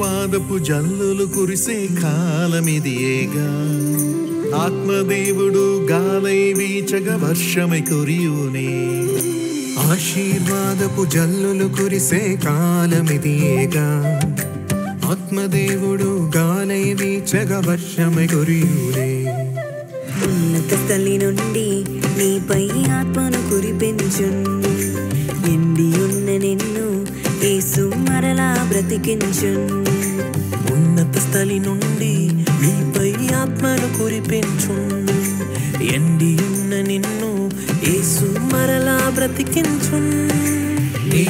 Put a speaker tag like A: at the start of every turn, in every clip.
A: ఆశీర్వాదపు జల్లులు కురిసే కాలమిదియేగా ఆత్మదేవుడు గాలై వీచగా వర్షమై కురియునే ఆశీర్వాదపు జల్లులు కురిసే కాలమిదియేగా ఆత్మదేవుడు గాలై వీచగా వర్షమై కురియునే
B: ఉన్నత స్థలి నుండి నీపై ఆత్మను కురిపించును ఎండి ఉన్న నిన్ను యేసు మరలా బ్రతికించును
C: ఉన్నత స్థలి నుండి నీపై ఆత్మను కురిపించును ఎండి ఉన్న నిన్ను యేసు మరలా బ్రతికించును
A: నీ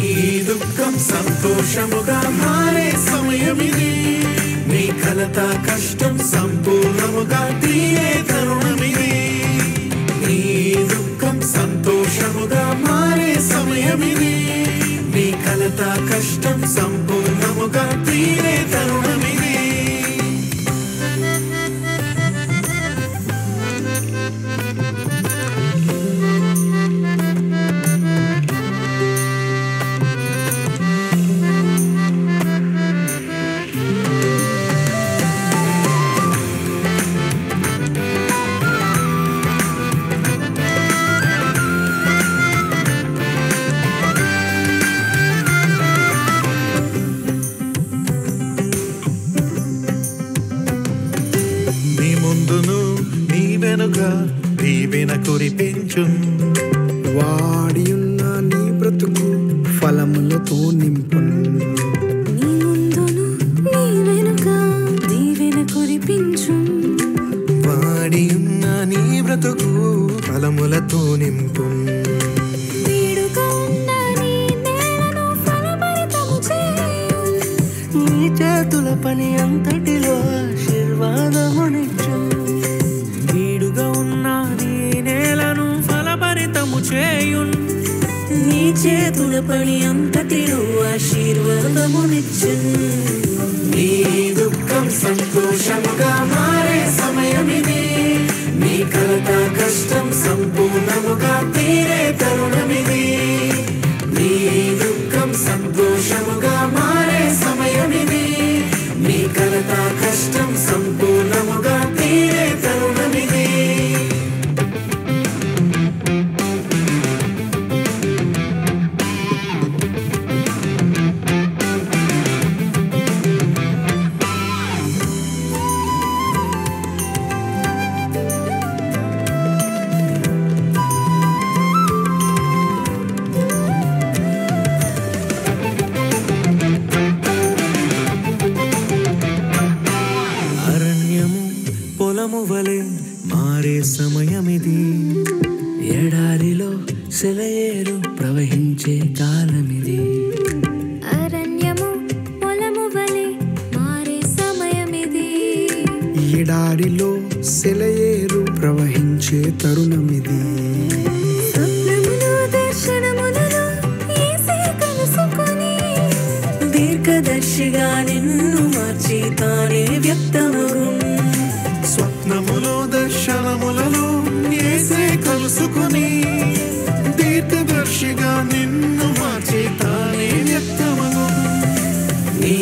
A: దుఃఖం సంతోషముగా మారే సమయమిది నీ కలత కష్టం సంపూర్ణముగా తీరే తరుణమిది నీ దుఃఖం సంతోషముగా మారే సమయమిది నీ కలత కష్టం సంపూర్ణముగా తీరే తరుణమిది దీవెన కురిపించు
D: వాడియున్న నీ బ్రతుకు ఫలములతో నింపు
B: నీ ముందును నీ వెనుక దీవెన కురిపించు
A: వాడియున్న నీ బ్రతుకు ఫలములతో నింపు
B: వీడుగా ఉన్న నీ నేలను ఫలభరితము చేయు
C: నీ చేతుల పని అంతటిలో ఆశీర్వాదమునిచ్చు వీడుగా ఉన్న నీ నేలను ఫలభరితము చేయున్
B: నీ చేతుల పని అంతటిలో ఆశీర్వాదమునిచ్చును
A: నీ దుఃఖం సంతోషముగా మారే సమయమిది నీ కలత కష్టం సంపూర్ణముగా తీరే తరుణమిది నీ దుఃఖం సంతోషముగా మారే సమయమిది నీ కలత కష్టం సంపూర్ణముగా తీరే తరుణమిది
C: పొలము వలె మారే సమయమిది ఎడారిలో సెలయేరు ప్రవహించే కాలమిది
B: అరణ్యము పొలము వలె మారే సమయమిది
D: ఎడారిలో సెలయేరు ప్రవహించే తరుణమిది
B: స్వప్నములు దర్శనములలో యేసే కలుసుకొని
C: దీర్ఘదర్శిగా నిన్ను మార్చి తానే వ్యక్తమగును
A: స్వప్నములో దర్శనములలో యేసే కలుసుకొని దీర్ఘదర్శిగా నిన్ను మార్చి తానే వ్యక్తమగు నీ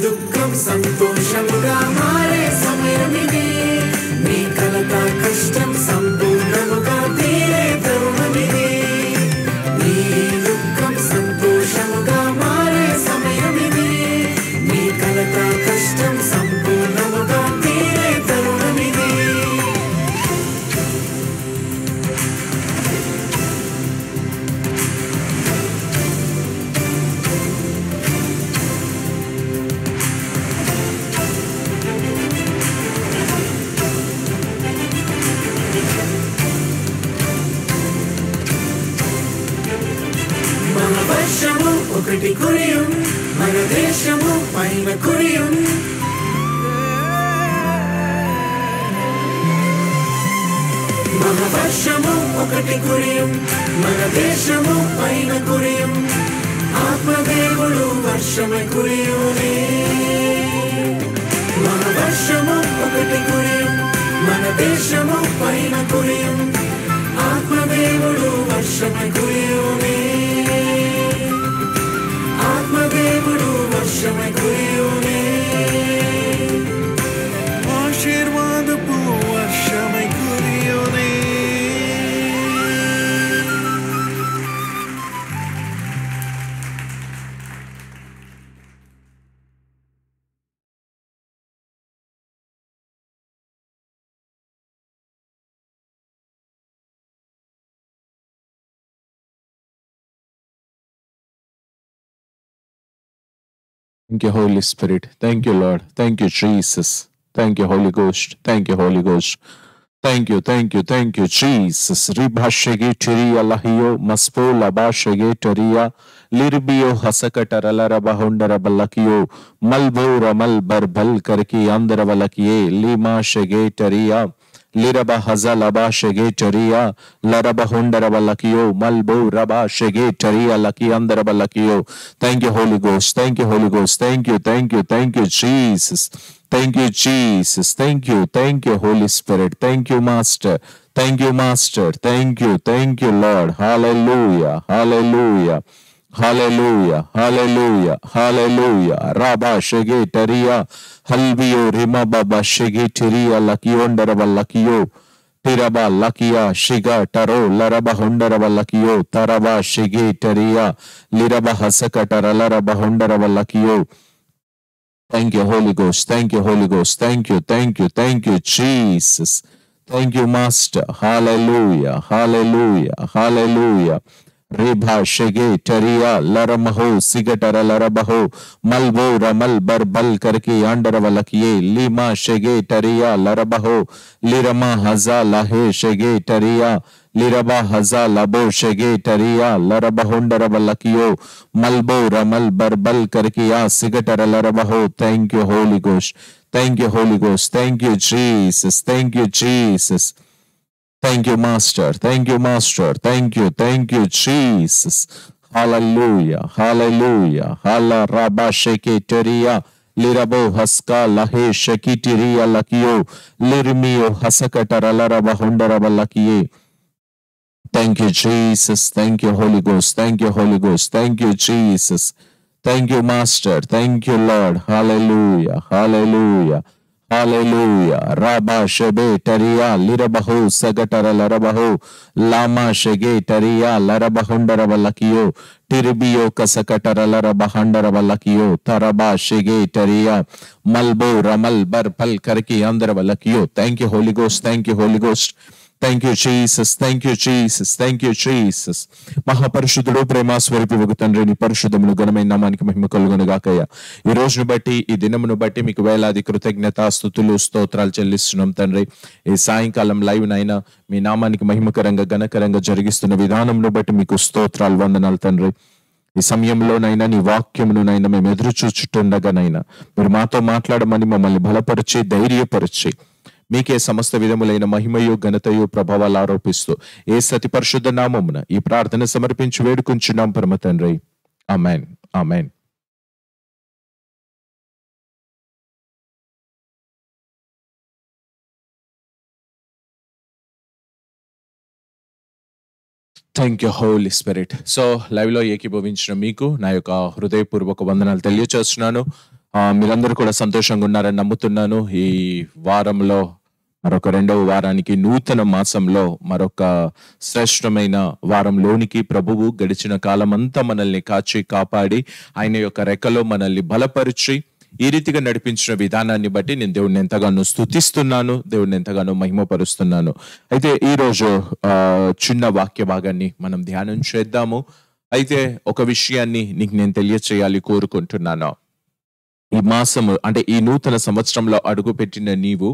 A: దుఃఖం సంతోషముగా మారే సమయమిది నీ కలత కష్టం సంపూర్ణముగా తీరే తరుణమిది నీ దుఃఖం సంతోషముగా మారే సమయమిది నీ కలత కష్టం సంపూర్ణముగా తీరే తరుణమిది మన వర్షము ఒకటి కురియుం మన దేశము పైన కురియుం మన వర్షము ఒకటి కురియుం మన దేశము పైన కురియుం ఆత్మదేవుడు వర్షమై కురియునే మన వర్షము ఒకటి కురియుం మన దేశము పైన కురియుం ఆత్మదేవుడు వర్షమై కురియునే ఆత్మదేవుడు వర్షమై కురియునే
E: Thank you, Holy Spirit. Thank you, Lord. Thank you, Jesus. Thank you, Holy Ghost. Thank you, Holy Ghost. Thank you, thank you, thank you, Jesus. Ribashege tiria lahio, maspola bashege taria, lirbio hasakatarala bahundara balakio, malbora malbar bal karki andara balakie, lima shege taria. Liraba hazalaba shege taria, laraba hundara balakio, malbo raba shege taria laki andara balakio. Thank you, Holy Ghost. Thank you, Holy Ghost. Thank you, thank you, thank you, Jesus. Thank you, Jesus. Thank you, Holy Spirit. Thank you, Master. Thank you, Master. Thank you, Lord. Hallelujah, hallelujah. Hallelujah, hallelujah, hallelujah. Rabba shege taria, halbio rima baba shege taria lakiondaraba lakio. Tiraba lakia shiga taro laraba hondaraba lakio. Taraba shege taria, liraba hasakatara laraba hondaraba lakio. Thank you, Holy Ghost. Thank you, Holy Ghost. Thank you, Jesus. Thank you, Master. Hallelujah, hallelujah, hallelujah. Reba shege taria laramaho sigatara larabaho malbo ramal barbal karki andaravalakiye lima shege taria larabaho lirama haza lahe shege taria liraba haza labo shege taria larabahondaravalakio malbo ramal barbal karkiya sigatara larabaho. Thank you, Holy Ghost. Thank you, Holy Ghost. Thank you, Jesus. Thank you, Jesus. Thank you, Master. Thank you, Master. Thank you, Jesus. Hallelujah. Hallelujah. Hala raba sheketeria. Lirabo haska lahe shekitiria lakio. Lirmio hasakatara laraba hondaraba lakie. Thank you, Jesus. Thank you, Holy Ghost. Thank you, Holy Ghost. Thank you, Jesus. Thank you, Master. Thank you, Lord. Hallelujah. Hallelujah. Hallelujah. Rabba shebe taria lirabaho sagatara larabaho lama shege taria larabahundarabalakio tiribio kasakatara larabahandarabalakio taraba shege taria malbo ramal barpal karki andarabalakio. Thank you, Holy Ghost. Thank you, Holy Ghost. Thank you, Jesus. Thank you, Jesus. Thank you, Jesus. మహాపరిశుద్ధుడు ప్రేమ స్వరూపి తండ్రి నీ పరిశుద్ధమును ఘనమైన నామానికి మహిమ కలుగును గాకయ్యా. ఈ రోజును బట్టి ఈ దినమును బట్టి మీకు వేలాది కృతజ్ఞత స్తుతులు స్తోత్రాలు చెల్లిస్తున్నాం తండ్రి. ఈ సాయంకాలం లైవ్ నైనా మీ నామానికి మహిమకరంగా ఘనకరంగా జరిగిస్తున్న విధానమును బట్టి మీకు స్తోత్రాలు వందనాలు తండ్రి. ఈ సమయంలోనైనా నీ వాక్యమునైనా మేము ఎదురు చూచుండగానైనా మీరు మాతో మాట్లాడమని మమ్మల్ని బలపరిచి ధైర్యపరిచి మీకే సమస్త విధములైన మహిమయు ఘనతయు ప్రభావాలు ఆరోపిస్తూ ఏ సతి పరిశుద్ధ నామమున ఈ ప్రార్థన సమర్పించి వేడుకుంటున్నాం పరమ తండ్రి. ఆమేన్. ఆమేన్. Thank you holy spirit. So live లో ఏకీభవించిన మీకు నా యొక్క హృదయపూర్వక వందనాలు తెలియచేస్తున్నాను. మీరందరూ కూడా సంతోషంగా ఉన్నారని నమ్ముతున్నాను. ఈ వారంలో మరొక రెండవ వారానికి నూతన మాసంలో మరొక శ్రేష్టమైన వారంలోనికి ప్రభువు గడిచిన కాలం అంతా మనల్ని కాచి కాపాడి ఆయన యొక్క రెక్కలో మనల్ని బలపరిచి ఈ రీతిగా నడిపించిన విధానాన్ని బట్టి నేను దేవుడిని ఎంతగానో స్తుతిస్తున్నాను, దేవుడిని ఎంతగానో మహిమపరుస్తున్నాను. అయితే ఈ రోజు చిన్న వాక్య భాగాన్ని మనం ధ్యానం చేద్దాము. అయితే ఒక విషయాన్ని నీకు నేను తెలియచేయాలి కోరుకుంటున్నాను. ఈ మాసము అంటే ఈ నూతన సంవత్సరంలో అడుగుపెట్టిన నీవు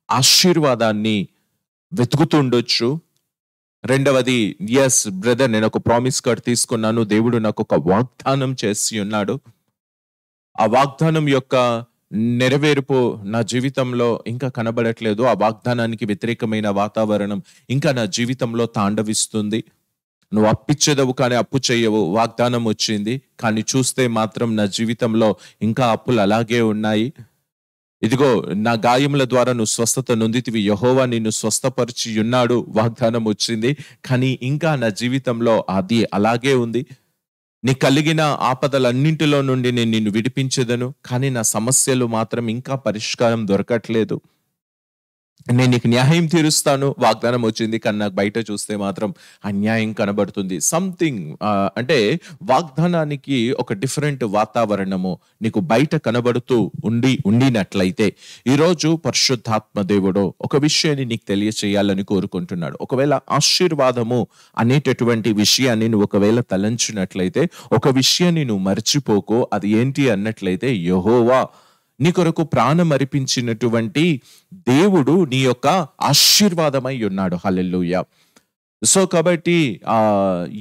E: ఆశీర్వాదాన్ని వెతుకుతుండొచ్చు. రెండవది, ఎస్ బ్రదర్, నేను ఒక ప్రామిస్ కార్డ్ తీసుకున్నాను, దేవుడు నాకు ఒక వాగ్దానం చేసి ఉన్నాడు, ఆ వాగ్దానం యొక్క నెరవేర్పు నా జీవితంలో ఇంకా కనబడట్లేదు, ఆ వాగ్దానానికి వ్యతిరేకమైన వాతావరణం ఇంకా నా జీవితంలో తాండవిస్తుంది. నువ్వు అప్పిచ్చేదవు కానీ అప్పు చేయవు, వాగ్దానం వచ్చింది కానీ చూస్తే మాత్రం నా జీవితంలో ఇంకా అప్పులు అలాగే ఉన్నాయి. ఇదిగో నా గాయముల ద్వారా నువ్వు స్వస్థత నొందితివి, యెహోవా నిన్ను స్వస్థపరిచి ఉన్నాడు, వాగ్దానం వచ్చింది కానీ ఇంకా నా జీవితంలో అది అలాగే ఉంది. నీ కలిగిన ఆపదలన్నింటిలో నుండి నేను నిన్ను విడిపించేదను కానీ నా సమస్యలు మాత్రం ఇంకా పరిష్కారం దొరకట్లేదు. నేను నీకు న్యాయం తీరుస్తాను వాగ్దానం వచ్చింది, కానీ నాకు బయట చూస్తే మాత్రం అన్యాయం కనబడుతుంది. సంథింగ్ అంటే వాగ్దానానికి ఒక డిఫరెంట్ వాతావరణము నీకు బయట కనబడుతూ ఉండినట్లయితే ఈరోజు పరిశుద్ధాత్మ దేవుడు ఒక విషయాన్ని నీకు తెలియచేయాలని కోరుకుంటున్నాడు. ఒకవేళ ఆశీర్వాదము అనేటటువంటి విషయాన్ని నువ్వు ఒకవేళ తలంచినట్లయితే, ఒక విషయాన్ని నువ్వు మర్చిపోకో. అది ఏంటి అన్నట్లయితే, యెహోవా నీ కొరకు ప్రాణం అర్పించినటువంటి దేవుడు నీ యొక్క ఆశీర్వాదమై ఉన్నాడు. హల్లెలూయా. సో కాబట్టి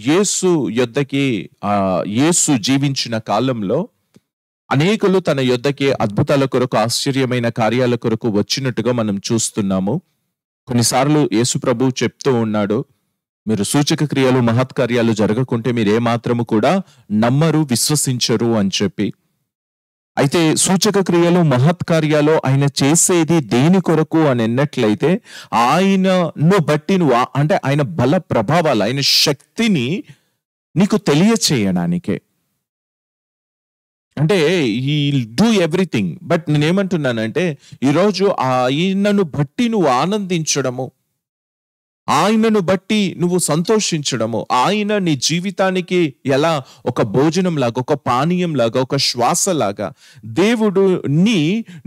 E: యేసు యొద్దకి యేసు జీవించిన కాలంలో అనేకులు తన యొద్దకి అద్భుతాల కొరకు, ఆశ్చర్యమైన కార్యాల కొరకు వచ్చినట్టుగా మనం చూస్తున్నాము. కొన్నిసార్లు యేసు ప్రభు చెప్తూ ఉన్నాడు, మీరు సూచక క్రియలు మహత్కార్యాలు జరగకుంటే మీరు ఏమాత్రము కూడా నమ్మరు, విశ్వసించరు అని చెప్పి. అయితే సూచక క్రియలు మహత్కార్యాలు ఆయన చేసేది దేని కొరకు అని అన్నట్లయితే, ఆయనను బట్టి నువ్వు అంటే ఆయన బల ప్రభావాలు, ఆయన శక్తిని నీకు తెలియచేయడానికే. అంటే ఈ డూ ఎవ్రీథింగ్. బట్ నేనేమంటున్నానంటే, ఈరోజు ఆయనను బట్టి నువ్వు ఆనందించడము, ఆయనను బట్టి నువ్వు సంతోషించడము, ఆయన నీ జీవితానికి ఎలా ఒక భోజనం లాగా, ఒక పానీయం లాగా, ఒక శ్వాస లాగా దేవుడుని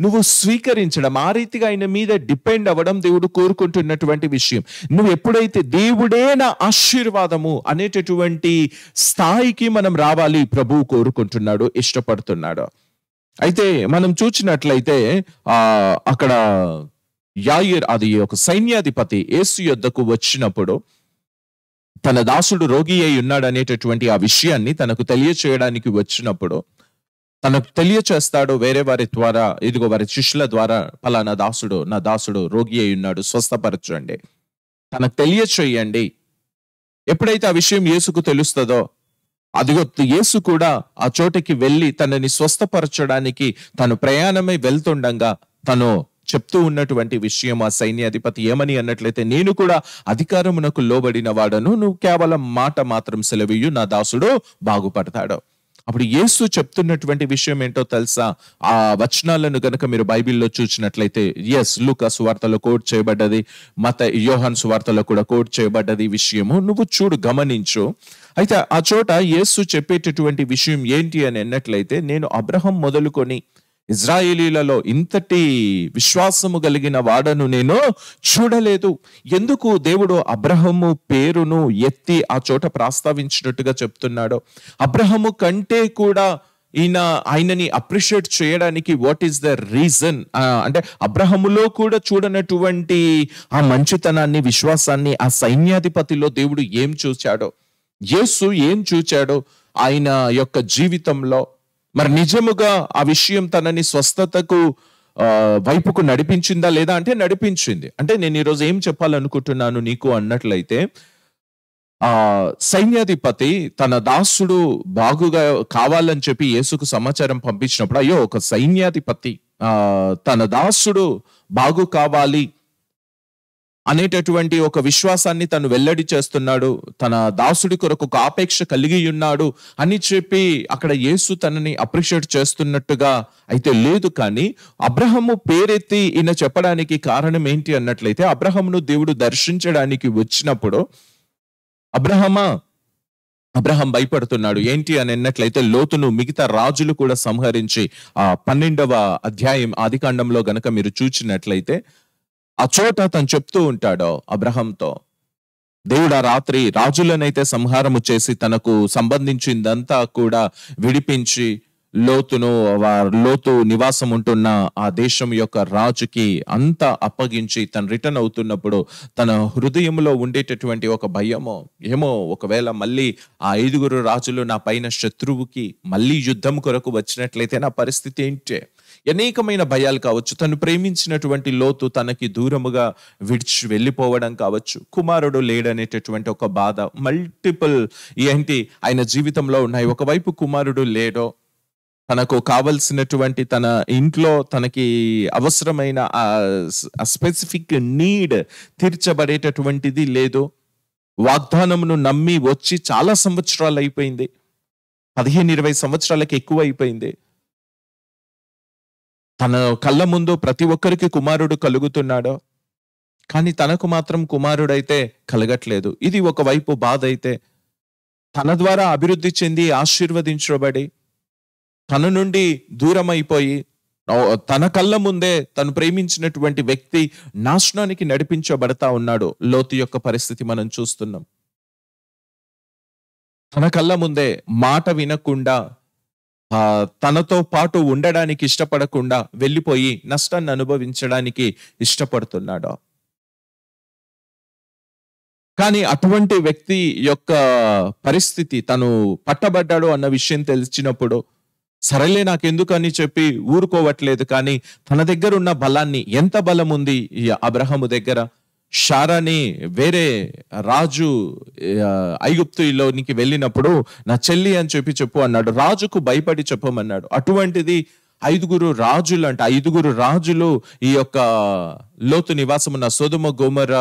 E: నువ్వు స్వీకరించడం, ఆ రీతిగా ఆయన మీద డిపెండ్ అవ్వడం దేవుడు కోరుకుంటున్నటువంటి విషయం. నువ్వు ఎప్పుడైతే దేవుడే నా ఆశీర్వాదము అనేటటువంటి స్థాయికి మనం రావాలి ప్రభువు కోరుకుంటున్నాడు, ఇష్టపడుతున్నాడు. అయితే మనం చూసినట్లయితే అక్కడ యాయిర్, అది ఒక సైన్యాధిపతి, యేసు యొద్దకు వచ్చినప్పుడు తన దాసుడు రోగి అయి ఉన్నాడు అనేటటువంటి ఆ విషయాన్ని తనకు తెలియచేయడానికి వచ్చినప్పుడు తనకు తెలియచేస్తాడు వేరే వారి ద్వారా, ఇదిగో వారి శిష్యుల ద్వారా, పలానా దాసుడు, నా దాసుడు రోగి అయి ఉన్నాడు, స్వస్థపరచండి, తనకు తెలియచేయండి. ఎప్పుడైతే ఆ విషయం యేసుకు తెలుస్తుందో, అదిగో యేసు కూడా ఆ చోటకి వెళ్ళి తనని స్వస్థపరచడానికి తను ప్రయాణమై వెళ్తుండగా తను చెప్తూ ఉన్నటువంటి విషయం ఆ సైన్యాధిపతి ఏమని అన్నట్లయితే, నేను కూడా అధికారమునకు లోబడిన వాడను, నువ్వు కేవలం మాట మాత్రం సెలవియు, నా దాసుడు బాగుపడతాడు. అప్పుడు యేసు చెప్తున్నటువంటి విషయం ఏంటో తెలుసా? ఆ వచనాలను గనక మీరు బైబిల్లో చూసినట్లయితే, లూకా సువార్తలో కోట్ చేయబడ్డది, యోహాను సువార్తలో కూడా కోట్ చేయబడ్డది విషయము. నువ్వు చూడు, గమనించు. అయితే ఆ చోట యేసు చెప్పేటటువంటి విషయం ఏంటి అని అన్నట్లయితే, నేను అబ్రహం మొదలుకొని ఇజ్రాయేలీలలో ఇంతటి విశ్వాసము కలిగిన వాడను నేను చూడలేదు. ఎందుకు దేవుడు అబ్రహము పేరును ఎత్తి ఆ చోట ప్రస్తావించినట్టుగా చెప్తున్నాడు? అబ్రహము కంటే కూడా ఆయనని అప్రిషియేట్ చేయడానికి వాట్ ఈస్ ద రీజన్ అంటే, అబ్రహములో కూడా చూడనటువంటి ఆ మంచితనాన్ని, విశ్వాసాన్ని ఆ సైన్యాధిపతిలో దేవుడు ఏం చూచాడో, యేసు ఏం చూచాడో ఆయన యొక్క జీవితంలో, మరి నిజముగా ఆ విషయం తనని స్వస్థతకు వైపుకు నడిపించిందా లేదా అంటే నడిపించింది. అంటే నేను ఈరోజు ఏం చెప్పాలనుకుంటున్నాను నీకు అన్నట్లయితే, సైన్యాధిపతి తన దాసుడు బాగుగా కావాలని చెప్పి యేసుకు సమాచారం పంపించినప్పుడు, అయ్యో ఒక సైన్యాధిపతి తన దాసుడు బాగు కావాలి అనేటటువంటి ఒక విశ్వాసాన్ని తను వెల్లడి చేస్తున్నాడు, తన దాసుడి కొరకు ఒక ఆపేక్ష కలిగి ఉన్నాడు అని చెప్పి అక్కడ యేసు తనని అప్రిషియేట్ చేస్తున్నట్టుగా అయితే లేదు. కానీ అబ్రహము పేరెత్తి ఈయన చెప్పడానికి కారణం ఏంటి అన్నట్లయితే, అబ్రహమును దేవుడు దర్శించడానికి వచ్చినప్పుడు అబ్రహం భయపడుతున్నాడు. ఏంటి అని అన్నట్లయితే, లోతును మిగతా రాజులు కూడా సంహరించి 12వ అధ్యాయం ఆదికాండంలో గనక మీరు చూచినట్లయితే ఆ చోట తను చెప్తూ ఉంటాడు అబ్రహంతో, దేవుడు ఆ రాత్రి రాజులనైతే సంహారము చేసి తనకు సంబంధించిందంతా కూడా విడిపించి లోతు నివాసం ఉంటున్న ఆ దేశం యొక్క రాజుకి అంతా అప్పగించి తను రిటర్న్ అవుతున్నప్పుడు తన హృదయంలో ఉండేటటువంటి ఒక భయమో ఏమో, ఒకవేళ మళ్ళీ ఆ 5 రాజులు నా పైన శత్రువుకి మళ్ళీ యుద్ధం కొరకు వచ్చినట్లయితే నా పరిస్థితి ఏంటి? అనేకమైన భయాలు కావచ్చు. తను ప్రేమించినటువంటి లోతు తనకి దూరముగా విడిచి వెళ్ళిపోవడం కావచ్చు, కుమారుడు లేడనేటటువంటి ఒక బాధ, మల్టిపుల్ ఆయన జీవితంలో ఉన్నాయి. ఒకవైపు కుమారుడు లేడో, తనకు కావలసినటువంటి తన ఇంట్లో తనకి అవసరమైన స్పెసిఫిక్ నీడ్ తీర్చబడేటటువంటిది లేదు. వాగ్దానమును నమ్మి వచ్చి చాలా సంవత్సరాలు అయిపోయింది, 15-20 సంవత్సరాలకి ఎక్కువ అయిపోయింది. తన కళ్ళ ముందు ప్రతి ఒక్కరికి కుమారుడు కలుగుతున్నాడు, కానీ తనకు మాత్రం కుమారుడైతే కలగట్లేదు. ఇది ఒకవైపు బాధ అయితే, తన ద్వారా అభివృద్ధి చెంది ఆశీర్వదించబడి తన నుండి దూరం అయిపోయి తన కళ్ళ ముందే తను ప్రేమించినటువంటి వ్యక్తి నాశనానికి నడిపించబడతా ఉన్నాడు. లోతు యొక్క పరిస్థితి మనం చూస్తున్నాం. తన కళ్ళ ముందే మాట వినకుండా, తనతో పాటు ఉండడానికి ఇష్టపడకుండా వెళ్ళిపోయి నష్టాన్ని అనుభవించడానికి ఇష్టపడుతున్నాడు. కానీ అటువంటి వ్యక్తి యొక్క పరిస్థితి, తను పట్టబడ్డాడు అన్న విషయం తెలిసినప్పుడు సరేలే నాకెందుకు అని చెప్పి ఊరుకోవట్లేదు. కానీ తన దగ్గర ఉన్న బలాన్ని, ఎంత బలం ఉంది ఈ అబ్రహాము దగ్గర, షారాని వేరే రాజు ఐగుప్తులోనికి వెళ్ళినప్పుడు నా చెల్లి అని చెప్పు అన్నాడు. రాజుకు భయపడి చెప్పమన్నాడు. అటువంటిది 5 రాజులు అంట, 5 రాజులు ఈ యొక్క లోతు నివాసమున్న సొదొమ గొమొర్ర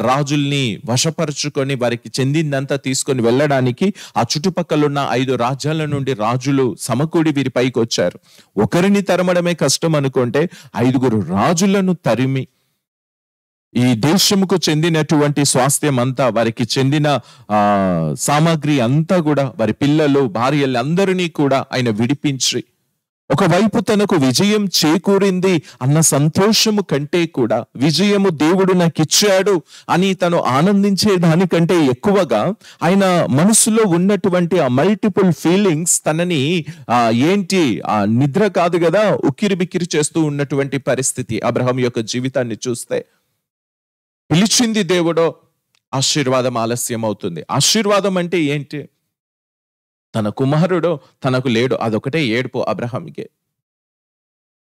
E: రాజుల్ని వశపరుచుకొని వారికి చెందిందంతా తీసుకొని వెళ్ళడానికి ఆ చుట్టుపక్కల ఉన్న 5 రాజ్యాల నుండి రాజులు సమకూడి వీరి పైకి వచ్చారు. ఒకరిని తరమడమే కష్టం అనుకుంటే 5 రాజులను తరిమి ఈ దేశముకు చెందినటువంటి స్వాస్థ్యం అంతా, వారికి చెందిన సామాగ్రి అంతా కూడా, వారి పిల్లలు భార్యలు అందరినీ కూడా ఆయన విడిపించి, ఒకవైపు తనకు విజయం చేకూరింది అన్న సంతోషము కంటే కూడా, విజయము దేవుడు నాకు ఇచ్చాడు అని తను ఆనందించే దానికంటే ఎక్కువగా ఆయన మనసులో ఉన్నటువంటి ఆ మల్టిపుల్ ఫీలింగ్స్ తనని నిద్ర కాదు కదా, ఉక్కిరి బిక్కిరి చేస్తూ ఉన్నటువంటి పరిస్థితి. అబ్రహాం యొక్క జీవితాన్ని చూస్తే పిలిచింది దేవుడో, ఆశీర్వాదం ఆలస్యం అవుతుంది. ఆశీర్వాదం అంటే ఏంటి? తన కుమారుడు తనకు లేడు, అదొకటే ఏడుపు అబ్రహాంకి.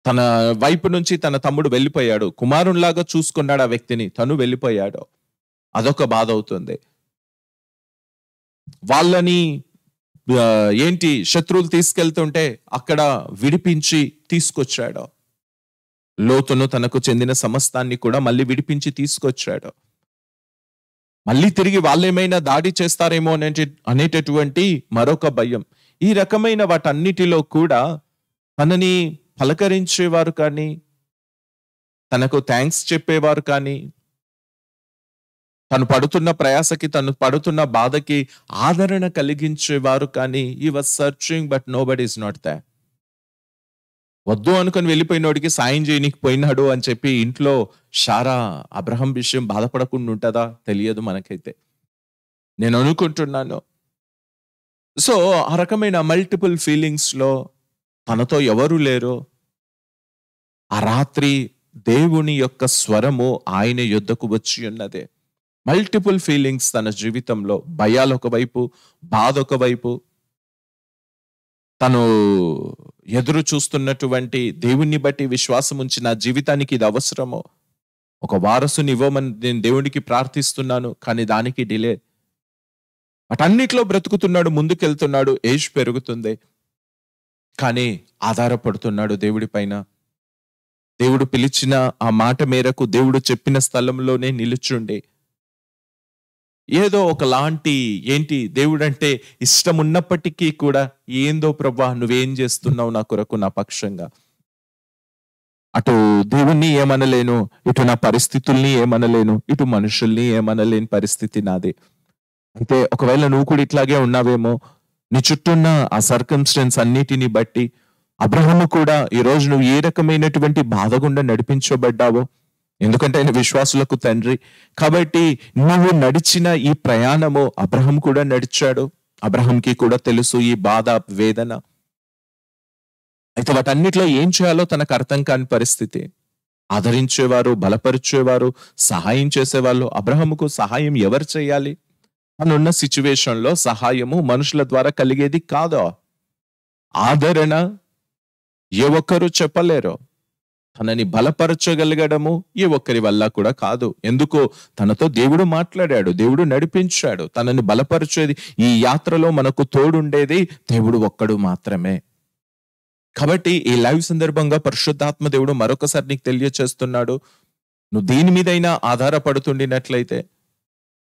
E: తన వైపు నుంచి తన తమ్ముడు వెళ్ళిపోయాడు, కుమారునిలాగా చూసుకున్నాడు ఆ వ్యక్తిని, తను వెళ్ళిపోయాడు, అదొక బాధ అవుతుంది. వాళ్ళని శత్రువులు తీసుకెళ్తుంటే అక్కడ విడిపించి తీసుకొచ్చాడు. లోతును తనకు చెందిన సమస్తాన్ని కూడా మళ్ళీ విడిపించి తీసుకొచ్చాడు. మళ్ళీ తిరిగి వాళ్ళేమైనా దాడి చేస్తారేమో అనేటటువంటి మరొక భయం. ఈ రకమైన వాటన్నిటిలో కూడా తనని పలకరించేవారు కానీ, తనకు థ్యాంక్స్ చెప్పేవారు కానీ, తను పడుతున్న ప్రయాసకి, తను పడుతున్న బాధకి ఆదరణ కలిగించేవారు కానీ, he was searching but nobody is not there. వద్దు అనుకుని వెళ్ళిపోయినోడికి సాయం చేయనికి పోయినాడు అని చెప్పి ఇంట్లో షారా అబ్రహాం విషయం బాధపడకుండా ఉంటుందా తెలియదు మనకైతే, నేను అనుకుంటున్నాను. సో ఆ రకమైన మల్టిపుల్ ఫీలింగ్స్ లో తనతో ఎవరు లేరు. ఆ రాత్రి దేవుని యొక్క స్వరము ఆయన యుద్ధకు వచ్చి ఉన్నదే. మల్టిపుల్ ఫీలింగ్స్ తన జీవితంలో, భయాలు ఒకవైపు, బాధ ఒకవైపు, తను ఎదురు చూస్తున్నటువంటి దేవుణ్ణి బట్టి విశ్వాసం ఉంచి నా జీవితానికి ఇది అవసరమో, ఒక వారసుని ఇవ్వమని నేను దేవుడికి ప్రార్థిస్తున్నాను, కానీ దానికి డిలే. వాటన్నిటిలో బ్రతుకుతున్నాడు, ముందుకెళ్తున్నాడు, ఏజ్ పెరుగుతుంది, కానీ ఆధారపడుతున్నాడు దేవుడి పైన. దేవుడు పిలిచిన ఆ మాట మేరకు దేవుడు చెప్పిన స్థలంలోనే నిలుచుండి, ఏదో ఒకలాంటి దేవుడంటే ఇష్టం ఉన్నప్పటికీ కూడా ఏందో ప్రభా నువ్వేం చేస్తున్నావు నా కొరకు, నా పక్షంగా. అటు దేవుణ్ణి ఏమనలేను, ఇటు నా పరిస్థితుల్ని ఏమనలేను, ఇటు మనుషుల్ని ఏమనలేని పరిస్థితి నాది. అయితే ఒకవేళ నువ్వు కూడా ఇట్లాగే ఉన్నావేమో, నీ చుట్టూన్న ఆ సర్కమ్స్టెన్స్ అన్నిటిని బట్టి అబ్రహాము కూడా ఈరోజు నువ్వు ఏ రకమైనటువంటి బాధ గుండా నడిపించబడ్డావో, ఎందుకంటే ఆయన విశ్వాసులకు తండ్రి కాబట్టి నువ్వు నడిచిన ఈ ప్రయాణము అబ్రహాం కూడా నడిచాడు. అబ్రహాంకి కూడా తెలుసు ఈ బాధ, వేదన. అయితే వాటన్నిటిలో ఏం చేయాలో తనకు అర్థం కాని పరిస్థితి. ఆదరించేవారు, బలపరిచేవారు, సహాయం చేసేవాళ్ళు. అబ్రహాముకు సహాయం ఎవరు చేయాలి? తనున్న సిచ్యువేషన్ లో సహాయము మనుషుల ద్వారా కలిగేది కాదు. ఆదరణ ఏ ఒక్కరు చెప్పలేరు. తనని బలపరచగలగడము ఏ ఒక్కరి వల్ల కూడా కాదు. ఎందుకో తనతో దేవుడు మాట్లాడాడు, దేవుడు నడిపించాడు. తనని బలపరిచేది, ఈ యాత్రలో మనకు తోడుండేది దేవుడు ఒక్కడు మాత్రమే. కాబట్టి ఈ లైవ్ సందర్భంగా పరిశుద్ధాత్మ దేవుడు మరొకసారి నీకు తెలియచేస్తున్నాడు, నువ్వు దేని మీదైనా ఆధారపడుతుండినట్లయితే,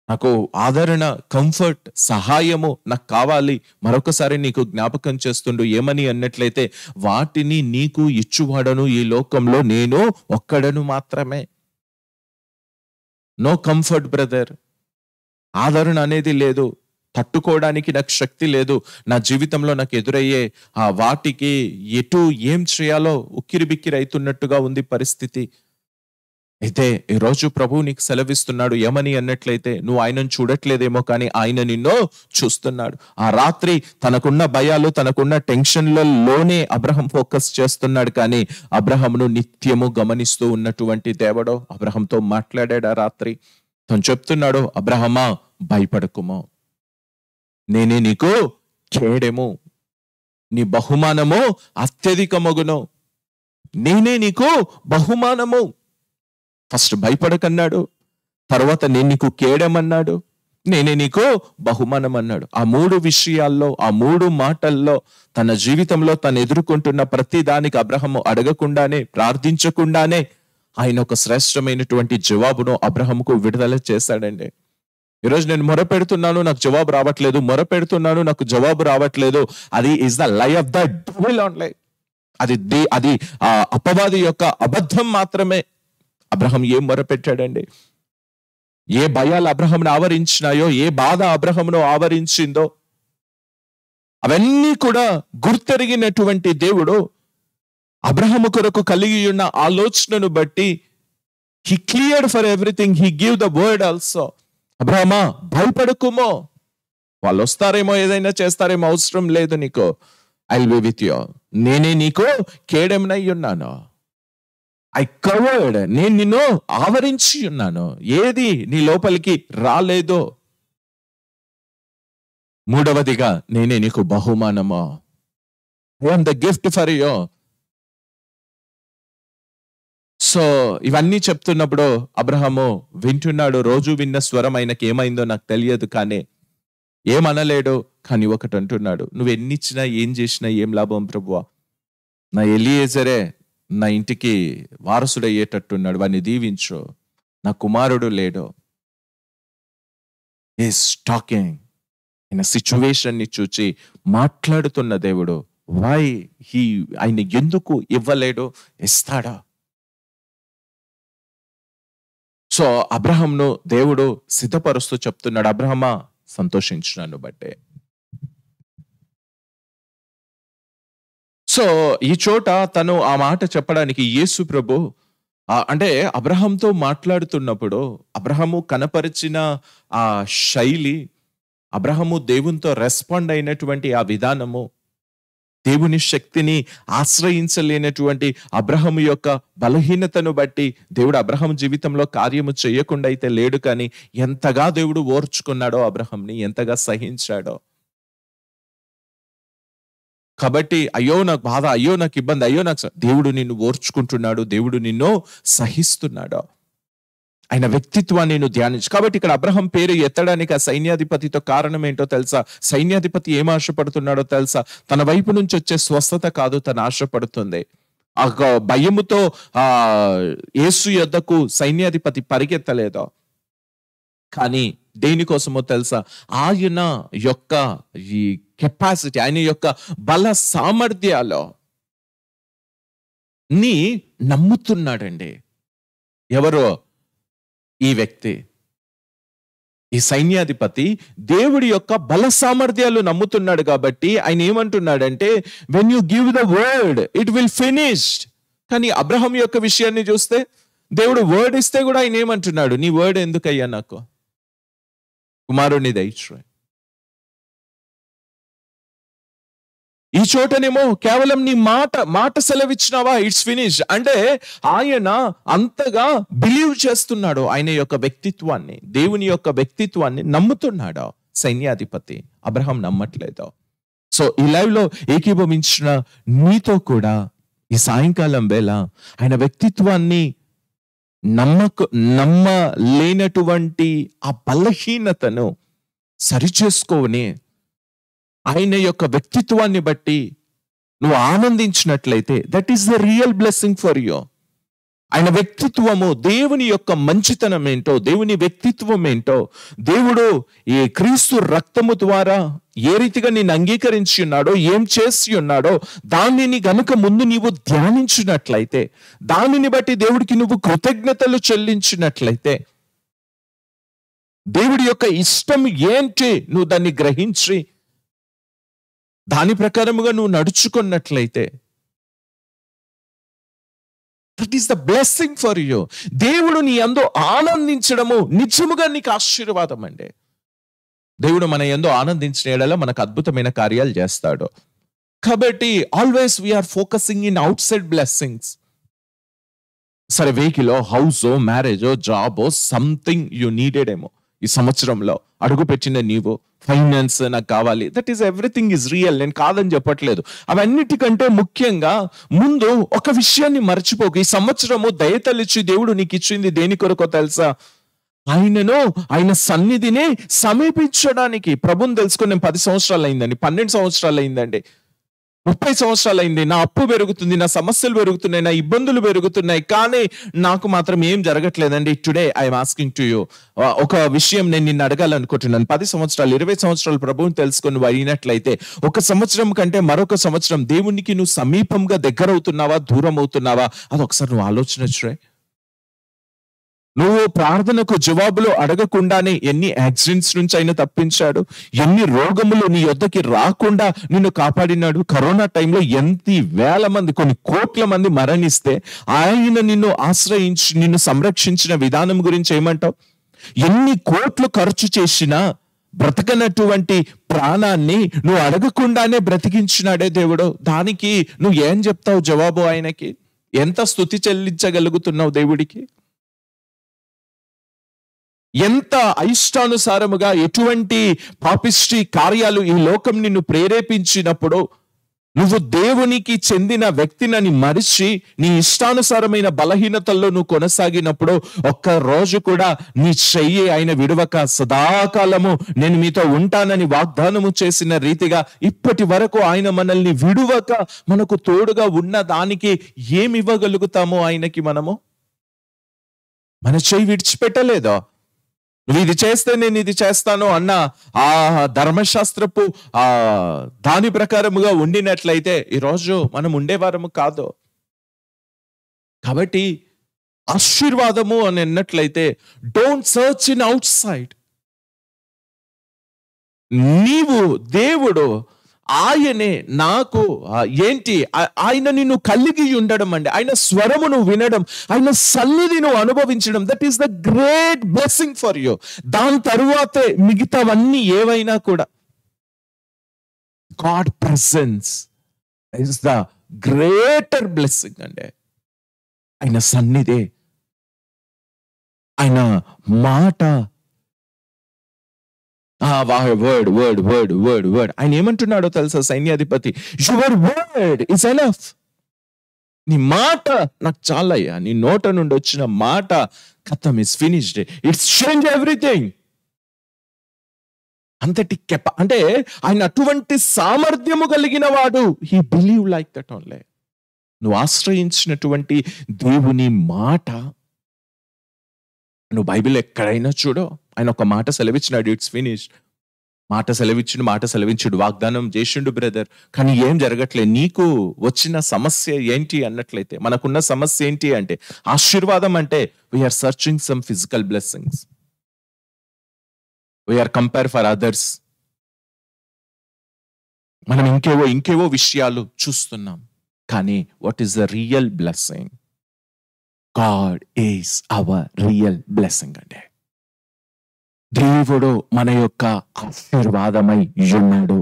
E: నాకు ఆదరణ, కంఫర్ట్, సహాయము నాకు కావాలి, మరొకసారి నీకు జ్ఞాపకం చేస్తుండు. ఏమని అన్నట్లయితే, వాటిని నీకు ఇచ్చువాడను ఈ లోకంలో నేను ఒక్కడను మాత్రమే. నో కంఫర్ట్ బ్రదర్, ఆదరణ అనేది లేదు, తట్టుకోవడానికి నాకు శక్తి లేదు, నా జీవితంలో నాకు ఎదురయ్యే ఆ వాటికి ఎటు ఏం చేయాలో ఉక్కిరి బిక్కిరి అవుతున్నట్టుగా ఉంది పరిస్థితి. అయితే ఈరోజు ప్రభువు నీకు సెలవిస్తున్నాడు ఏమని అన్నట్లయితే, నువ్వు ఆయనను చూడట్లేదేమో కానీ ఆయన నిన్ను చూస్తున్నాడు. ఆ రాత్రి తనకున్న భయాలు, తనకున్న టెన్షన్లలోనే అబ్రహం ఫోకస్ చేస్తున్నాడు, కానీ అబ్రహంను నిత్యము గమనిస్తూ ఉన్నటువంటి దేవుడు అబ్రహంతో మాట్లాడాడు. ఆ రాత్రి తను చెప్తున్నాడు, అబ్రహమా భయపడకుమో, నేనే నీకు కేడెము, నీ బహుమానము అత్యధికమగును, నేనే నీకు బహుమానము. ఫస్ట్ భయపడకన్నాడు, తర్వాత నేను నీకు కేడమన్నాడు, నేనే నీకు బహుమానం అన్నాడు. ఆ 3 విషయాల్లో, ఆ 3 మాటల్లో తన జీవితంలో తను ఎదుర్కొంటున్న ప్రతి దానికి అబ్రహము అడగకుండానే, ప్రార్థించకుండానే ఆయన ఒక శ్రేష్టమైనటువంటి జవాబును అబ్రహముకు విడుదల చేశాడండి. ఈరోజు నేను మొరపెడుతున్నాను, నాకు జవాబు రావట్లేదు, మొరపెడుతున్నాను, నాకు జవాబు రావట్లేదు. అది is the lie of the devil only. అది అపవాది యొక్క అబద్ధం మాత్రమే. అబ్రహం ఏం మొరపెట్టాడండి? ఏ భయాలు అబ్రహంను ఆవరించినాయో, ఏ బాధ అబ్రహంను ఆవరించిందో అవన్నీ కూడా గుర్తెరిగినటువంటి దేవుడు అబ్రహము కొరకు కలిగి ఉన్న ఆలోచనను బట్టి he cleared for everything, he gave the word also. అబ్రహమా భయపడకుమో, వాళ్ళు వస్తారేమో, ఏదైనా చేస్తారేమో, అవసరం లేదు నీకు, I will be with you, నేనే నీకు కేడెంనై ఉన్నాను, ఐ కవర్డ్, నేను నిన్ను ఆవరించి ఉన్నాను, ఏది నీ లోపలికి రాలేదో. మూడవదిగా నేనే నీకు బహుమానమో, I am the gift for you. So ఇవన్నీ చెప్తున్నప్పుడు అబ్రహాము వింటున్నాడు. రోజు విన్న స్వరం ఆయనకి ఏమైందో నాకు తెలియదు, కానీ ఏమనలేడు. కానీ ఒకటి అంటున్నాడు, నువ్వు ఎన్నిచ్చినా ఏం చేసినా ఏం లాభం ప్రభువా, నా ఎలియేజరే నా ఇంటికి వారసుడయ్యేటట్టున్నాడు, వాడిని దీవించు, నా కుమారుడు లేడు. ఈస్ టాకింగ్ ఇన్ సిచ్యువేషన్ ని చూచి మాట్లాడుతున్న దేవుడు. వై ఆయన ఎందుకు ఇవ్వలేడు? ఇస్తాడా? సో అబ్రహంను దేవుడు సిద్ధపరుస్తూ చెప్తున్నాడు, అబ్రహమా సంతోషించినాను బట్టే. సో ఈ చోట తను ఆ మాట చెప్పడానికి యేసు ప్రభు అంటే అబ్రహంతో మాట్లాడుతున్నప్పుడు అబ్రహము కనపరిచిన ఆ శైలి, అబ్రహము దేవునితో రెస్పాండ్ అయినటువంటి ఆ విధానము, దేవుని శక్తిని ఆశ్రయించలేనటువంటి అబ్రహము యొక్క బలహీనతను బట్టి దేవుడు అబ్రహం జీవితంలో కార్యము చేయకుండా అయితే లేడు, కానీ ఎంతగా దేవుడు ఓర్చుకున్నాడో అబ్రహంని, ఎంతగా సహించాడో. కాబట్టి అయ్యో నాకు బాధ, అయ్యో నాకు ఇబ్బంది, అయ్యో నాకు, దేవుడు నిన్ను ఓర్చుకుంటున్నాడు, దేవుడు నిన్ను సహిస్తున్నాడు. ఆయన వ్యక్తిత్వాన్ని నేను ధ్యానించు. కాబట్టి ఇక్కడ అబ్రహం పేరు ఎత్తడానికి ఆ సైన్యాధిపతితో కారణం ఏంటో తెలుసా? సైన్యాధిపతి ఏం ఆశపడుతున్నాడో తెలుసా? తన వైపు నుంచి వచ్చే స్వస్థత కాదు తను ఆశపడుతుంది. ఆ భయముతో యేసు యొద్దకు సైన్యాధిపతి పరిగెత్తలేదో, కానీ దేనికోసమో తెలుసా? ఆయన యొక్క ఈ కెపాసిటీ, ఆయన యొక్క బల సామర్థ్యాలు ని నమ్ముతున్నాడండి. ఎవరో ఈ వ్యక్తి, ఈ సైన్యాధిపతి దేవుడి యొక్క బల సామర్థ్యాలు నమ్ముతున్నాడు. కాబట్టి ఆయన ఏమంటున్నాడంటే, when you give the word it will finished. కానీ అబ్రహం యొక్క విషయాన్ని చూస్తే దేవుడు వర్డ్ ఇస్తే కూడా ఆయన ఏమంటున్నాడు, నీ వర్డ్ ఎందుకయ్యా, నాకు కుమారుని దయచు. ఈ చోటనేమో కేవలం నీ మాట సెలవిచ్చినావా, ఇట్స్ ఫినిష్ అంటే ఆయన అంతగా బిలీవ్ చేస్తున్నాడు, ఆయన యొక్క వ్యక్తిత్వాన్ని, దేవుని యొక్క వ్యక్తిత్వాన్ని నమ్ముతున్నాడు సైన్యాధిపతి. అబ్రహం నమ్మట్లేదు. సో ఈ లైవ్ లో ఏకీభవించిన నీతో కూడా ఈ సాయంకాలం వేళ ఆయన వ్యక్తిత్వాన్ని నమ్మలేనటువంటి ఆ బలహీనతను సరిచేసుకోని ఆయన యొక్క వ్యక్తిత్వాన్ని బట్టి నువ్వు ఆనందించినట్లయితే that is the real blessing for you. ఆయన వ్యక్తిత్వము, దేవుని యొక్క మంచితనం ఏంటో, దేవుని వ్యక్తిత్వం ఏంటో, దేవుడు ఈ క్రీస్తు రక్తము ద్వారా ఏ రీతిగా నేను అంగీకరించి ఉన్నాడో, ఏం చేసి ఉన్నాడో దానిని గనుక ముందు నీవు ధ్యానించినట్లయితే, దానిని బట్టి దేవుడికి నువ్వు కృతజ్ఞతలు చెల్లించినట్లయితే దేవుడి యొక్క ఇష్టం ఏంటి నువ్వు దాన్ని గ్రహించి దాని ప్రకారముగా నువ్వు నడుచుకున్నట్లయితే that is the blessing for you. దేవుడు నీ యందు ఆనందించడము నిజముగా నీకు ఆశీర్వాదం అండి. దేవుడు మన యందు ఆనందించిన యెడల మనకు అద్భుతమైన కార్యాలు చేస్తాడు. కాబట్టి always we're focusing in outside blessings. సరే, వెహికలో, హౌసో, మ్యారేజో, జాబో, సంథింగ్ యూ నీడెడ్ ఏమో ఈ సంవత్సరంలో అడుగు పెట్టిన నీవు, ఫైనాన్స్ నాకు కావాలి, that is everything is real, నేను కాదని చెప్పట్లేదు. అవన్నిటికంటే ముఖ్యంగా ముందు ఒక విషయాన్ని మర్చిపోకు. ఈ సంవత్సరము దయతలిచి దేవుడు నీకు ఇచ్చింది దేని కొరకో తెలుసా? ఆయన సన్నిధిని సమీపించడానికి. ప్రభుని తెలుసుకుని నేను 10 సంవత్సరాలు అయిందండి, 12 సంవత్సరాలు అయిందండి, 30 సంవత్సరాలు అయింది. నా అప్పు పెరుగుతుంది, నా సమస్యలు పెరుగుతున్నాయి, నా ఇబ్బందులు పెరుగుతున్నాయి, కానీ నాకు మాత్రం ఏం జరగట్లేదండి. Today I'm asking to you, ఒక విషయం నేను నిన్ను అడగాలనుకుంటున్నాను. 10 సంవత్సరాలు 20 సంవత్సరాలు ప్రభువుని తెలుసుకొని అయినట్లయితే ఒక సంవత్సరం కంటే మరొక సంవత్సరం దేవునికి నువ్వు సమీపంగా దగ్గర అవుతున్నావా, దూరం అవుతున్నావా? అదొకసారి నువ్వు ఆలోచన. నువ్వు ప్రార్థనకు జవాబులు అడగకుండానే ఎన్ని యాక్సిడెంట్స్ నుంచి ఆయన తప్పించాడు, ఎన్ని రోగములు నీ యొద్దకి రాకుండా నిన్ను కాపాడినాడు. కరోనా టైంలో ఎంత వేల మంది, కొన్ని కోట్ల మంది మరణిస్తే ఆయన నిన్ను ఆశ్రయించి నిన్ను సంరక్షించిన విధానం గురించి ఏమంటావు? ఎన్ని కోట్లు ఖర్చు చేసినా బ్రతకనటువంటి ప్రాణాన్ని నువ్వు అడగకుండానే బ్రతికించినాడే దేవుడు. దానికి నువ్వు ఏం చెప్తావు జవాబు? ఆయనకి ఎంత స్తుతి చెల్లించగలుగుతున్నావు దేవుడికి? ఎంత అయిష్టానుసారముగా ఎటువంటి పాపిష్టి కార్యాలు ఈ లోకం నిన్ను ప్రేరేపించినప్పుడు నువ్వు దేవునికి చెందిన వ్యక్తిని మరిచి నీ ఇష్టానుసారమైన బలహీనతల్లో నువ్వు కొనసాగినప్పుడు ఒక్క రోజు కూడా నీ చెయ్యి ఆయన విడవక సదాకాలము నేను మీతో ఉంటానని వాగ్దానము చేసిన రీతిగా ఇప్పటి వరకు ఆయన మనల్ని విడువక మనకు తోడుగా ఉన్న దానికి ఏమి ఇవ్వగలుగుతామో ఆయనకి మనము? మన చెయ్యి విడిచిపెట్టలేదా? నువ్వు ఇది చేస్తే నేను ఇది చేస్తాను అన్న ఆ ధర్మశాస్త్రపు దాని ప్రకారముగా ఉండినట్లయితే ఈరోజు మనం ఉండేవారము కాదు. కాబట్టి ఆశీర్వాదము అని అన్నట్లయితే don't search in out side. నీవు దేవుడు ఆయనే నాకు ఏంటి, ఆయన నిన్ను కలిగి ఉండడం అండి, ఆయన స్వరమును వినడం, ఆయన సన్నిధి నువ్వు అనుభవించడం, that is the great blessing for you. దాని తరువాతే మిగతావన్నీ ఏవైనా కూడా. God presence is the greater blessing అండి. ఆయన సన్నిధి, ఆయన మాట, word word word word word. ఆయన ఏమంటున్నాడో తెలుసా సైన్యాధిపతి? Your word is enough. నీ మాట నాకు చాలయ్యా, నీ నోట నుండి వచ్చిన మాట ఖతం, is finished, it's change everything. అంతటి అంటే ఆయన అటువంటి సామర్థ్యము కలిగిన వాడు. He believe like that only. నువ్వు ఆశ్రయించినటువంటి దేవుని మాట, నువ్వు బైబిల్ ఎక్కడైనా చూడో ఆయన ఒక మాట సెలవిచ్చినాడు, ఇట్స్ ఫినిష్డ్. మాట సెలవించుడు, వాగ్దానం చేసిండు బ్రదర్, కానీ ఏం జరగట్లేదు. నీకు వచ్చిన సమస్య ఏంటి అన్నట్లయితే, మనకున్న సమస్య ఏంటి అంటే ఆశీర్వాదం అంటే we're searching some physical blessings, we're compare for others. మనం ఇంకేవో విషయాలు చూస్తున్నాం, కానీ what is the real blessing? God is our real blessing అంటే దేవుడు మన యొక్క ఆశీర్వాదమై ఉన్నాడు.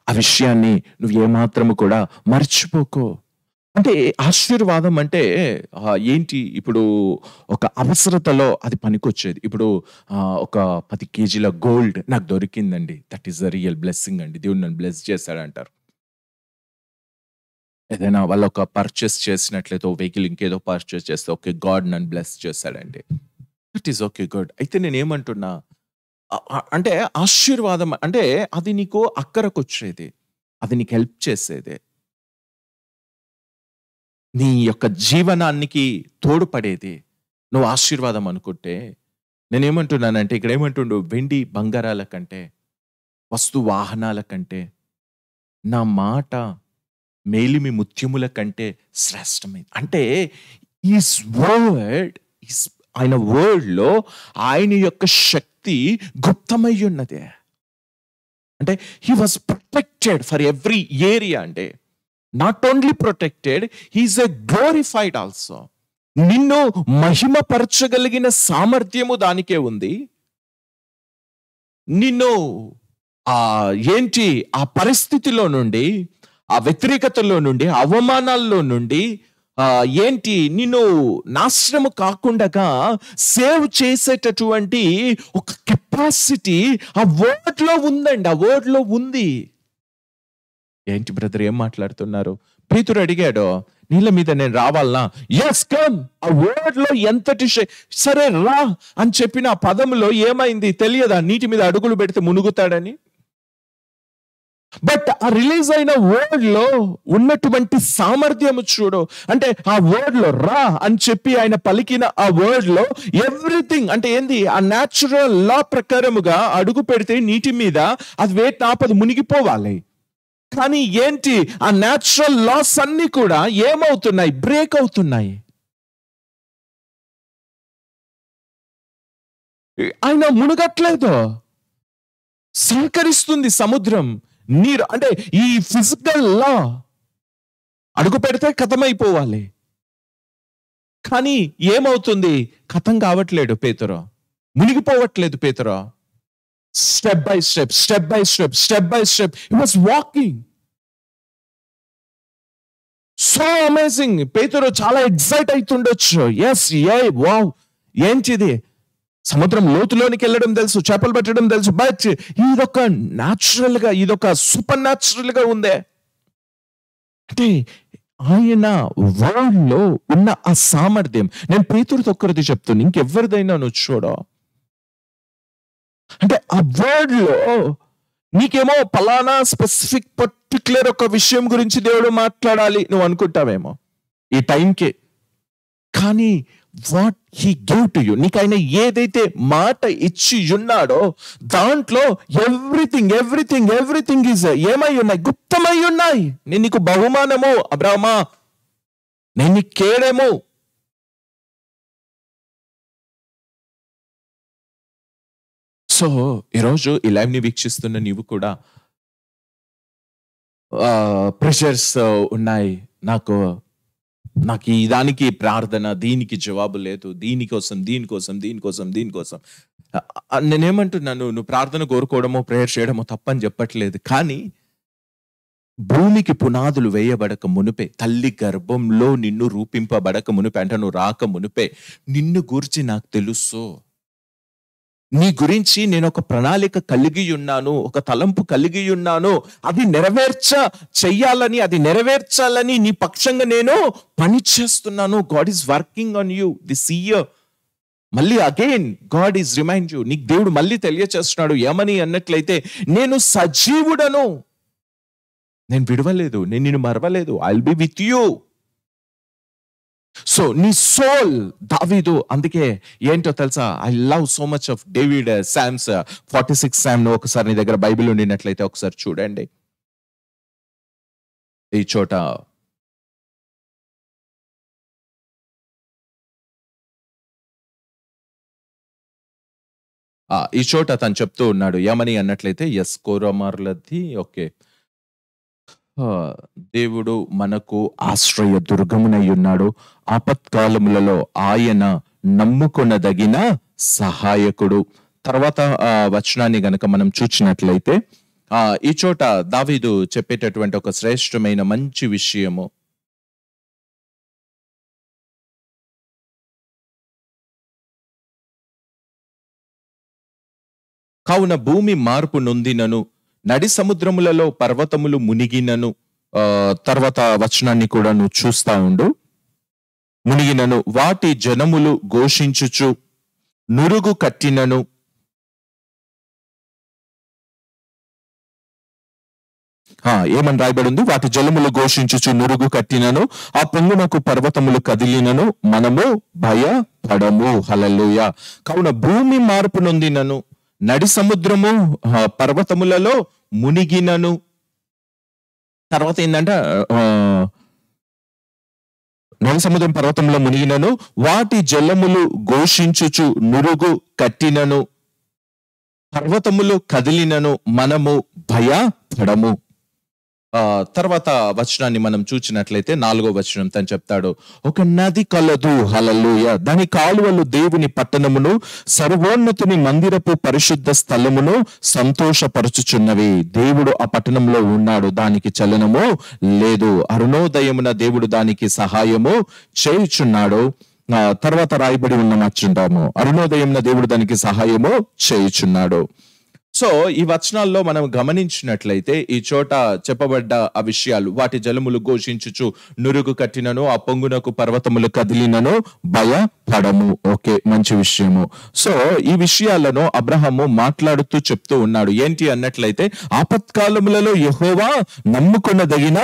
E: ఆ విషయాన్ని నువ్వు ఏమాత్రము కూడా మర్చిపోకో. అంటే ఆశీర్వాదం అంటే ఏంటి? ఇప్పుడు ఒక అవసరతలో అది పనికొచ్చేది. ఇప్పుడు ఒక 10 కేజీల గోల్డ్ నాకు దొరికిందండి, that is the real blessing అండి. దేవుడు నన్ను బ్లెస్ చేశాడంటారు. ఏదైనా వాళ్ళు ఒక పర్చేస్ చేసినట్లయితే, ఓ వెహికల్ ఇంకేదో పర్చేస్ చేస్తే, ఓకే గాడ్ నన్ను బ్లెస్ చేశాడండి, దట్ ఈస్ ఓకే గుడ్. అయితే నేను ఏమంటున్నా అంటే ఆశీర్వాదం అంటే అది నీకు అక్కరకొచ్చేది, అది నీకు హెల్ప్ చేసేది, నీ యొక్క జీవనానికి తోడ్పడేది నువ్వు ఆశీర్వాదం అనుకుంటే. నేనేమంటున్నానంటే ఇక్కడ ఏమంటుండు, వెండి బంగారాల కంటే, వస్తు వాహనాల కంటే, నా మాట మేలిమి ముత్యముల కంటే శ్రేష్టమైంది. అంటే ఈస్ వర్డ్ ఈస్ ఆయన వర్డ్ లో ఆయన యొక్క శక్తి గుప్తమై ఉన్నదే. అంటే he was protected for every area. అంటే not only protected, he is a glorified also. నిన్ను మహిమపరచగలిగిన సామర్థ్యము దానికే ఉంది. నిన్ను ఆ పరిస్థితిలో నుండి, ఆ వ్యతిరేకతలో నుండి, అవమానాల్లో నుండి నిన్ను నాశనము కాకుండా సేవ్ చేసేటటువంటి ఒక కెపాసిటీ ఆ వర్డ్ లో ఉందండి. ఆ వర్డ్ లో ఉంది. ఏంటి బ్రదర్ ఏం మాట్లాడుతున్నారు? పేతురు అడిగాడు, నీళ్ళ మీద నేను రావాలనా? Yes come. ఆ వర్డ్ లో ఎంతటి సరే రా అని చెప్పిన ఆ పదములో ఏమైంది తెలియదా? నీటి మీద అడుగులు పెడితే మునుగుతాడని. బట్ ఆ రిలీజ్ అయిన వర్డ్ లో ఉన్నటువంటి సామర్థ్యము చూడు. అంటే ఆ వర్డ్ లో రా అని చెప్పి ఆయన పలికిన ఆ వర్డ్ లో ఎవ్రీథింగ్ అంటే ఏంది? ఆ న్యాచురల్ లా ప్రకారముగా అడుగు పెడితే నీటి మీద అది వేట్ ఆపది, మునిగిపోవాలి. కానీ ఏంటి? ఆ న్యాచురల్ లాస్ అన్ని కూడా ఏమవుతున్నాయి? బ్రేక్ అవుతున్నాయి. ఆయన మునగట్లేదు, సహకరిస్తుంది సముద్రం. నీరు అంటే ఈ ఫిజికల్ లా అడుగు పెడితే కథమైపోవాలి. కానీ ఏమవుతుంది? కథం కావట్లేడు పేతురు, మునిగిపోవట్లేదు పేతురు. Step by step, step by step, step by step he was walking. So amazing. పేతురు చాలా ఎక్సైట్ అవుతుండొచ్చు. ఎస్ వావ్, ఏంటిది? సముద్రం లోతులోనికి వెళ్ళడం తెలుసు, చేపలు పట్టడం తెలుసు, బట్ ఇదొక న్యాచురల్ గా, ఇదొక సూపర్ న్యాచురల్ గా ఉందే. అంటే ఆయన వర్డ్ లో ఉన్న ఆ సామర్థ్యం. నేను పేతురుతో ఒక్కరిది చెప్తున్నా, ఇంకెవరిదైనా నువ్వు చూడో. అంటే ఆ వర్డ్ లో నీకేమో పలానా స్పెసిఫిక్ పర్టిక్యులర్ ఒక విషయం గురించి దేవుడు మాట్లాడాలి నువ్వు అనుకుంటావేమో ఈ టైంకి. కానీ what he give to you, నీకు ఆయన ఏదైతే మాట ఇచ్చి ఉన్నాడో దాంట్లో ఎవ్రీథింగ్ ఎవ్రీథింగ్ ఎవ్రీథింగ్ ఈజ్ ఏమై ఉన్నాయి? గుప్తమై ఉన్నాయి. నేను నీకు బహుమానము అబ్రామా, నేను నీకు కేడము. సో ఈరోజు ఈ లైవ్ ని వీక్షిస్తున్న నీవు కూడా ప్రెషర్స్ ఉన్నాయి. నాకు ఈ దానికి ప్రార్థన, దీనికి జవాబు లేదు, దీనికోసం దీనికోసం దీనికోసం దీనికోసం. నేనేమంటున్నాను, నువ్వు ప్రార్థన కోరుకోవడమో ప్రేయర్ చేయడమో తప్పని చెప్పట్లేదు. కానీ భూమికి పునాదులు వేయబడక మునిపే, తల్లి గర్భంలో నిన్ను రూపింపబడక మునిపే, అంటే నువ్వు రాక మునిపే నిన్ను గురించి నాకు తెలుసు. నీ గురించి నేను ఒక ప్రణాళిక కలిగి ఉన్నాను, ఒక తలంపు కలిగి ఉన్నాను. అది చెయ్యాలని, అది నెరవేర్చాలని నీ పక్షంగా నేను పని చేస్తున్నాను. God is working on you this year. మళ్ళీ again God is remind you. నీకు దేవుడు మళ్ళీ తెలియచేస్తున్నాడు ఏమని అన్నట్లయితే, నేను సజీవుడను, నేను విడవలేదు, నేను నిన్ను మరవలేదు. I will be with you. So నీ సోల్ దావీదు, అందుకే ఏంటో తెలుసా, I love so much of David psalms 46 psalm. ఒకసారి నీ దగ్గర బైబిల్ ఉండినట్లయితే ఒకసారి చూడండి. ఈ చోట తను చెప్తూ ఉన్నాడు ఏమని అన్నట్లయితే, ఎస్ కోరమార్లది. ఓకే, దేవుడు మనకు ఆశ్రయ దుర్గమునై ఉన్నాడు, ఆపత్కాలములలో ఆయన నమ్ముకొనదగిన సహాయకుడు. తర్వాత వచనాన్ని గనక మనం చూచినట్లయితే ఈ చోట దావీదు చెప్పేటటువంటి ఒక శ్రేష్టమైన మంచి విషయము. కావున భూమి మార్పు నొందినను, నడి సముద్రములలో పర్వతములు మునిగినను. తర్వాత వచనాన్ని కూడా నువ్వు చూస్తా ఉండు. మునిగినను, వాటి జనములు ఘోషించుచు నురుగు కట్టినను. ఏమని రాయబడి ఉంది? వాటి జలములు ఘోషించుచు నురుగు కట్టినను, ఆ పొంగునకు పర్వతములు కదిలినను, మనము భయపడము. హల్లెలూయా. కావున భూమి మార్పు నొందినను, నడి సముద్రము పర్వతములలో మునిగినను. తర్వాత ఏంటంటే నది సముద్రం పర్వతంలో మునిగినను, వాటి జలములు ఘోషించుచు నురుగు కట్టినను, పర్వతములు కదిలినను మనము భయపడము. తర్వాత వచనాన్ని మనం చూచినట్లయితే 4వ వచనం తను చెప్తాడు, ఒక నది కలదు, హల్లెలూయా, దాని కాలువలు దేవుని పట్టణమును సర్వోన్నతుని మందిరపు పరిశుద్ధ స్థలమును సంతోషపరచుచున్నవి. దేవుడు ఆ పట్టణంలో ఉన్నాడు, దానికి చలనము లేదు. అరుణోదయమున దేవుడు దానికి సహాయము చేయుచున్నాడు. తర్వాత రాయబడి ఉన్న మర్చుంటాము, అరుణోదయమున దేవుడు దానికి సహాయము చేయుచున్నాడు. సో ఈ వచనాల్లో మనం గమనించినట్లయితే ఈ చోట చెప్పబడ్డ ఆ విషయాలు, వాటి జలములు ఘోషించుచు నురుగు కట్టినను, ఆ పొంగునకు పర్వతములు కదిలినను భయపడము. ఓకే, మంచి విషయము. సో ఈ విషయాలను అబ్రహాము మాట్లాడుతూ చెప్తూ ఉన్నాడు. ఏంటి అన్నట్లయితే, ఆపత్కాలములలో యెహోవా నమ్ముకొనదగిన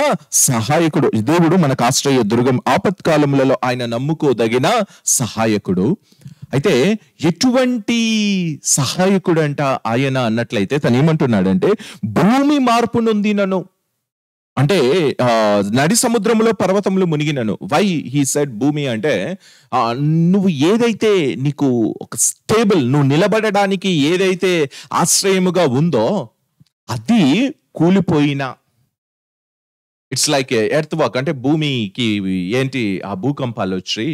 E: సహాయకుడు. దేవుడు మనకు ఆశ్రయ దుర్గం. ఆపత్కాలములలో ఆయన నమ్ముకోదగిన సహాయకుడు. అయితే ఎటువంటి సహాయకుడు అంట ఆయన అన్నట్లయితే తను ఏమంటున్నాడంటే, భూమి మార్పు నొందినను, అంటే నడి సముద్రంలో పర్వతములు మునిగినను. వై హీ సెడ్ భూమి అంటే, నువ్వు ఏదైతే నీకు ఒక స్టేబుల్, నువ్వు నిలబడడానికి ఏదైతే ఆశ్రయముగా ఉందో అది కూలిపోయినా, ఇట్స్ లైక్ ఎర్త్ వాక్, అంటే భూమికి ఏంటి ఆ భూకంపాలు వచ్చి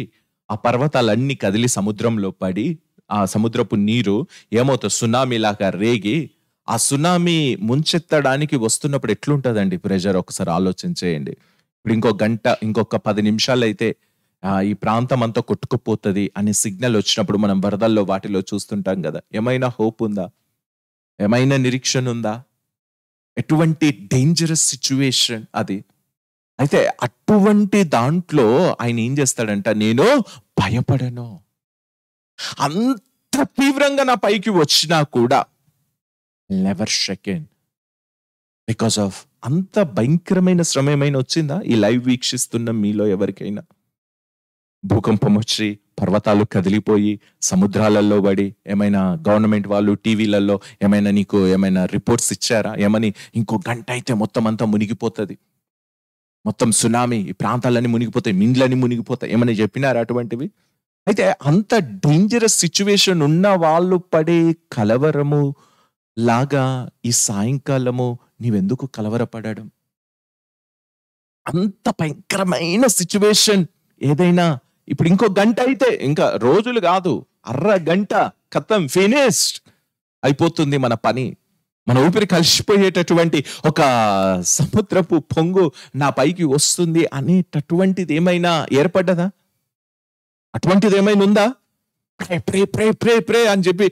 E: ఆ పర్వతాలన్నీ కదిలి సముద్రంలో పడి ఆ సముద్రపు నీరు ఏమవుతుంది, సునామీ లాగా రేగి, ఆ సునామీ ముంచెత్తడానికి వస్తున్నప్పుడు ఎట్లుంటదండి ప్రెషర్, ఒకసారి ఆలోచించేయండి. ఇప్పుడు ఇంకొక 10 నిమిషాలు అయితే ఈ ప్రాంతం అంతా కొట్టుకుపోతుంది అనే సిగ్నల్ వచ్చినప్పుడు మనం వరదల్లో వాటిలో చూస్తుంటాం కదా. ఏమైనా హోప్ ఉందా? ఏమైనా నిరీక్షణ ఉందా? ఎటువంటి డేంజరస్ సిచ్యువేషన్ అది. అయితే అటువంటి దాంట్లో ఆయన ఏం చేస్తాడంట, నేను భయపడను. అంత తీవ్రంగా నా పైకి వచ్చినా కూడా నెవర్ షేకెన్, బికాస్ ఆఫ్ అంత భయంకరమైన శ్రమ ఏమైనా వచ్చిందా ఈ లైవ్ వీక్షిస్తున్న మీలో ఎవరికైనా? భూకంపం వచ్చి పర్వతాలు కదిలిపోయి సముద్రాలలో పడి ఏమైనా గవర్నమెంట్ వాళ్ళు టీవీలలో ఏమైనా నీకు ఏమైనా రిపోర్ట్స్ ఇచ్చారా? ఏమని ఇంకో గంట అయితే మొత్తం అంతా మునిగిపోతుంది, మొత్తం సునామీ, ఈ ప్రాంతాలన్నీ మునిగిపోతాయి, మిండ్లన్నీ మునిగిపోతాయి, ఏమని చెప్పినారు అటువంటివి? అయితే అంత డేంజరస్ సిచ్యువేషన్ ఉన్న వాళ్ళు పడే కలవరము లాగా ఈ సాయంకాలము నీవెందుకు కలవరపడడం? అంత భయంకరమైన సిచ్యువేషన్ ఏదైనా ఇప్పుడు ఇంకో గంట అయితే, ఇంకా రోజులు కాదు, అరగంట కథం ఫినిష్డ్ అయిపోతుంది మన పని. మన ఊపిరి కలిసిపోయేటటువంటి ఒక సముద్రపు పొంగు నా పైకి వస్తుంది అనేటటువంటిది ఏమైనా ఏర్పడ్డదా? అటువంటిది ఏమైనా ఉందా? ప్రే ప్రే ప్రే ప్రే ప్రే అని చెప్పి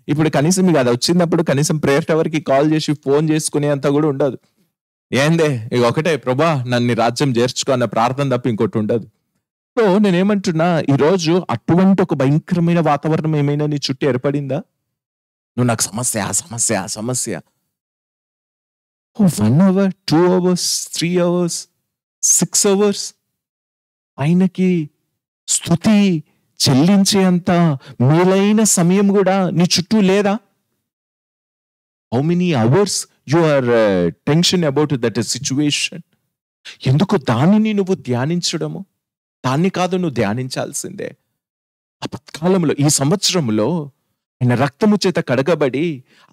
E: ఇప్పుడు కనీసం కాదు, వచ్చినప్పుడు కనీసం ప్రేయర్ టవర్కి కాల్ చేసి ఫోన్ చేసుకునే అంత కూడా ఉండదు. ఏందే ఇక ఒకటే, ప్రభా నన్ను రాజ్యం చేర్చుకో అన్న ప్రార్థన తప్ప ఇంకోటి ఉండదు. సో నేనేమంటున్నా, ఈరోజు అటువంటి ఒక భయంకరమైన వాతావరణం ఏమైనా నీ చుట్టూ ఏర్పడిందా? నువ్వు నాకు సమస్య సమస్య సమస్య, 1 hour 2 hours 3 hours 6 hours ఆయనకి స్తుతి చెల్లించే అంత మేలైన సమయం కూడా నీ చుట్టూ లేదా? How many hours you are tension about that situation? ఎందుకు దానిని నువ్వు ధ్యానించడము? దాన్ని కాదు నువ్వు ధ్యానించాల్సిందే. ఆపత్కాలంలో ఈ సంవత్సరంలో ఆయన రక్తము చేత కడగబడి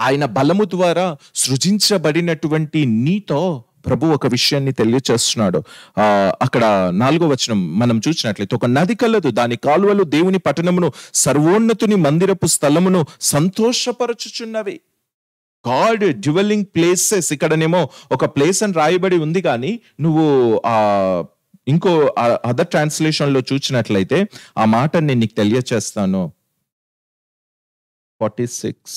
E: ఆయన బలము ద్వారా సృజించబడినటువంటి నీతో ప్రభు ఒక విషయాన్ని తెలియచేస్తున్నాడు. అక్కడ 4వ వచనం మనం చూసినట్లయితే, ఒక నది కలదు, దాని కాలువలు దేవుని పట్టణమును సర్వోన్నతుని మందిరపు స్థలమును సంతోషపరచుచున్నవి. గాడ్ డ్వెల్లింగ్ ప్లేసెస్, ఇక్కడనేమో ఒక ప్లేస్ అని రాయబడి ఉంది, కానీ నువ్వు ఇంకో అదర్ ట్రాన్స్లేషన్ లో చూసినట్లయితే ఆ మాట నేను నీకు తెలియచేస్తాను. 46.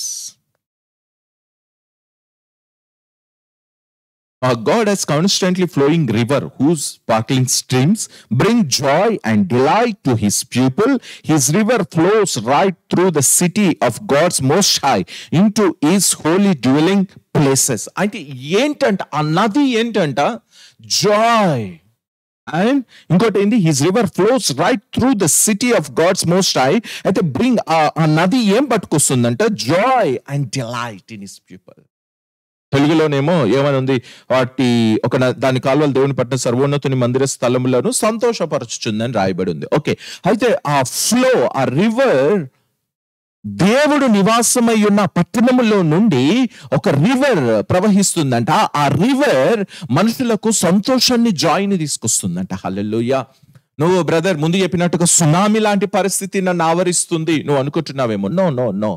E: God has constantly flowing river whose sparkling streams bring joy and delight to his people. His river flows right through the city of God's Most High into his holy dwelling places. అంటే ఏంటంట ఆ నది? ఏంటంట? Joy. And ఇంకోటి ఏంటి? His river flows right through the city of God's most high. అయితే bring ఆ నది ఏం పట్టుకొస్తుందంట? Joy and delight in his people. తెలుగులోనేమో ఏమని ఉంది, వాటి దాని కాలువలు దేవుని పట్టిన సర్వోన్నతుని మందిర స్థలములను సంతోషపరచుచుందని రాయబడి ఉంది. ఓకే, అయితే ఆ ఫ్లో, ఆ రివర్, దేవుడు నివాసమై ఉన్న పట్టణములో నుండి ఒక రివర్ ప్రవహిస్తుందంట. ఆ రివర్ మనుషులకు సంతోషాన్ని, జాయ్ని తీసుకొస్తుందంట. హల్లెలూయా. నువ్వు బ్రదర్ ముందు చెప్పినట్టుగా సునామీ లాంటి పరిస్థితి నన్ను ఆవరిస్తుంది నువ్వు అనుకుంటున్నావేమో. నో నో నో,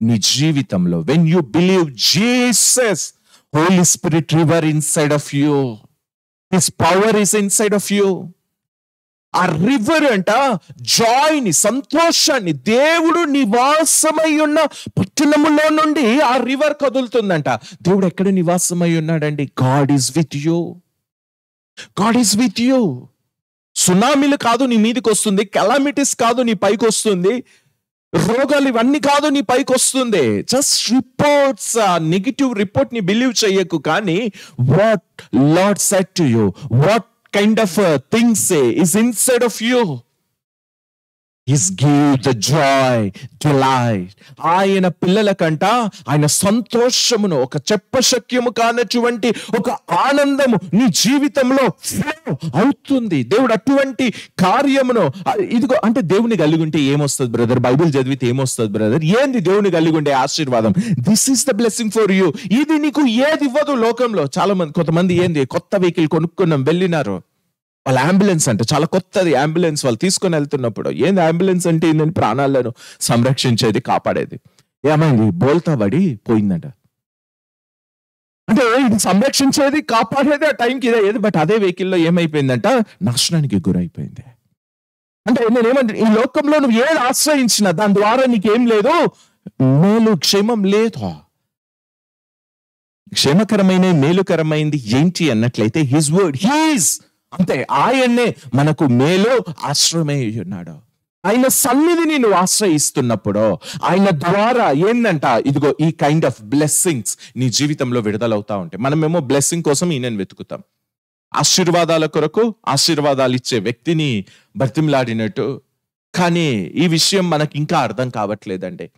E: నీ జీవితంలో when you believe Jesus, holy spirit river inside of you, his power is inside of you. ఆ రివర్ అంట జాయ్ని, సంతోషాన్ని, దేవుడు నివాసమై ఉన్న పట్టణములో నుండి ఆ రివర్ కదులుతుందంట. దేవుడు ఎక్కడ నివాసమై ఉన్నాడండి? God is with you. God is with you. సునామీలు కాదు నీ మీదకి వస్తుంది, కెలామిటీస్ కాదు నీ పైకి వస్తుంది, రోగాలు ఇవన్నీ కాదు నీ పైకి వస్తుంది. జస్ట్ రిపోర్ట్స్, నెగిటివ్ రిపోర్ట్ ని బిలీవ్ చెయ్యకు. కానీ what lord said to you, what kind of things is inside of you is give the joy, delight. ఆయన పిల్లలకంట ఆయన సంతోషమును, ఒక చెప్పశక్యము కానటువంటి ఒక ఆనందము నీ జీవితంలో ఫ్లో అవుతుంది. దేవుడు అటువంటి కార్యమును, ఇదిగో అంటే దేవుని కలిగి ఉంటే ఏమొస్తుంది బ్రదర్? బైబిల్ చదివితే ఏమొస్తుంది బ్రదర్? ఏంది దేవుని కలిగి ఉండే ఆశీర్వాదం? This is the blessing for you. ఇది నీకు ఏది ఇవ్వదు లోకంలో. చాలా మంది, కొంతమంది ఏంది కొత్త వెహికల్ కొనుక్కున్నాం వెళ్ళినారు, వాళ్ళ అంబులెన్స్ అంటే చాలా కొత్తది అంబులెన్స్, వాళ్ళు తీసుకొని వెళ్తున్నప్పుడు ఏంది అంబులెన్స్ అంటే ఏంటని ప్రాణాలను సంరక్షించేది, కాపాడేది. ఏమైంది? బోల్తా పడి పోయిందంట. అంటే ఇది సంరక్షించేది, కాపాడేది ఆ టైంకి ఇదే ఏది. బట్ అదే వెహికల్లో ఏమైపోయిందంట? నాశనానికి గురైపోయింది. అంటే నేనేమంటే, ఈ లోకంలో నువ్వు ఏది ఆశ్రయించినా దాని ద్వారా నీకేం లేదు, మేలు క్షేమం లేదు. క్షేమకరమైన మేలుకరమైంది ఏంటి అన్నట్లయితే హిస్ వర్డ్, హీస్ అంతే. ఆయన్నే మనకు మేలు ఆశ్రయమై ఉన్నాడు. ఆయన సన్నిధిని నువ్వు ఆశ్రయిస్తున్నప్పుడు ఆయన ద్వారా ఏందంట, ఇదిగో ఈ కైండ్ ఆఫ్ బ్లెస్సింగ్స్ నీ జీవితంలో విడుదలవుతా ఉంటాయి. మనమేమో బ్లెస్సింగ్ కోసం ఈయనని వెతుకుతాం, ఆశీర్వాదాల కొరకు ఆశీర్వాదాలు ఇచ్చే వ్యక్తిని బ్రతిమలాడినట్టు. కానీ ఈ విషయం మనకి ఇంకా అర్థం కావట్లేదండి.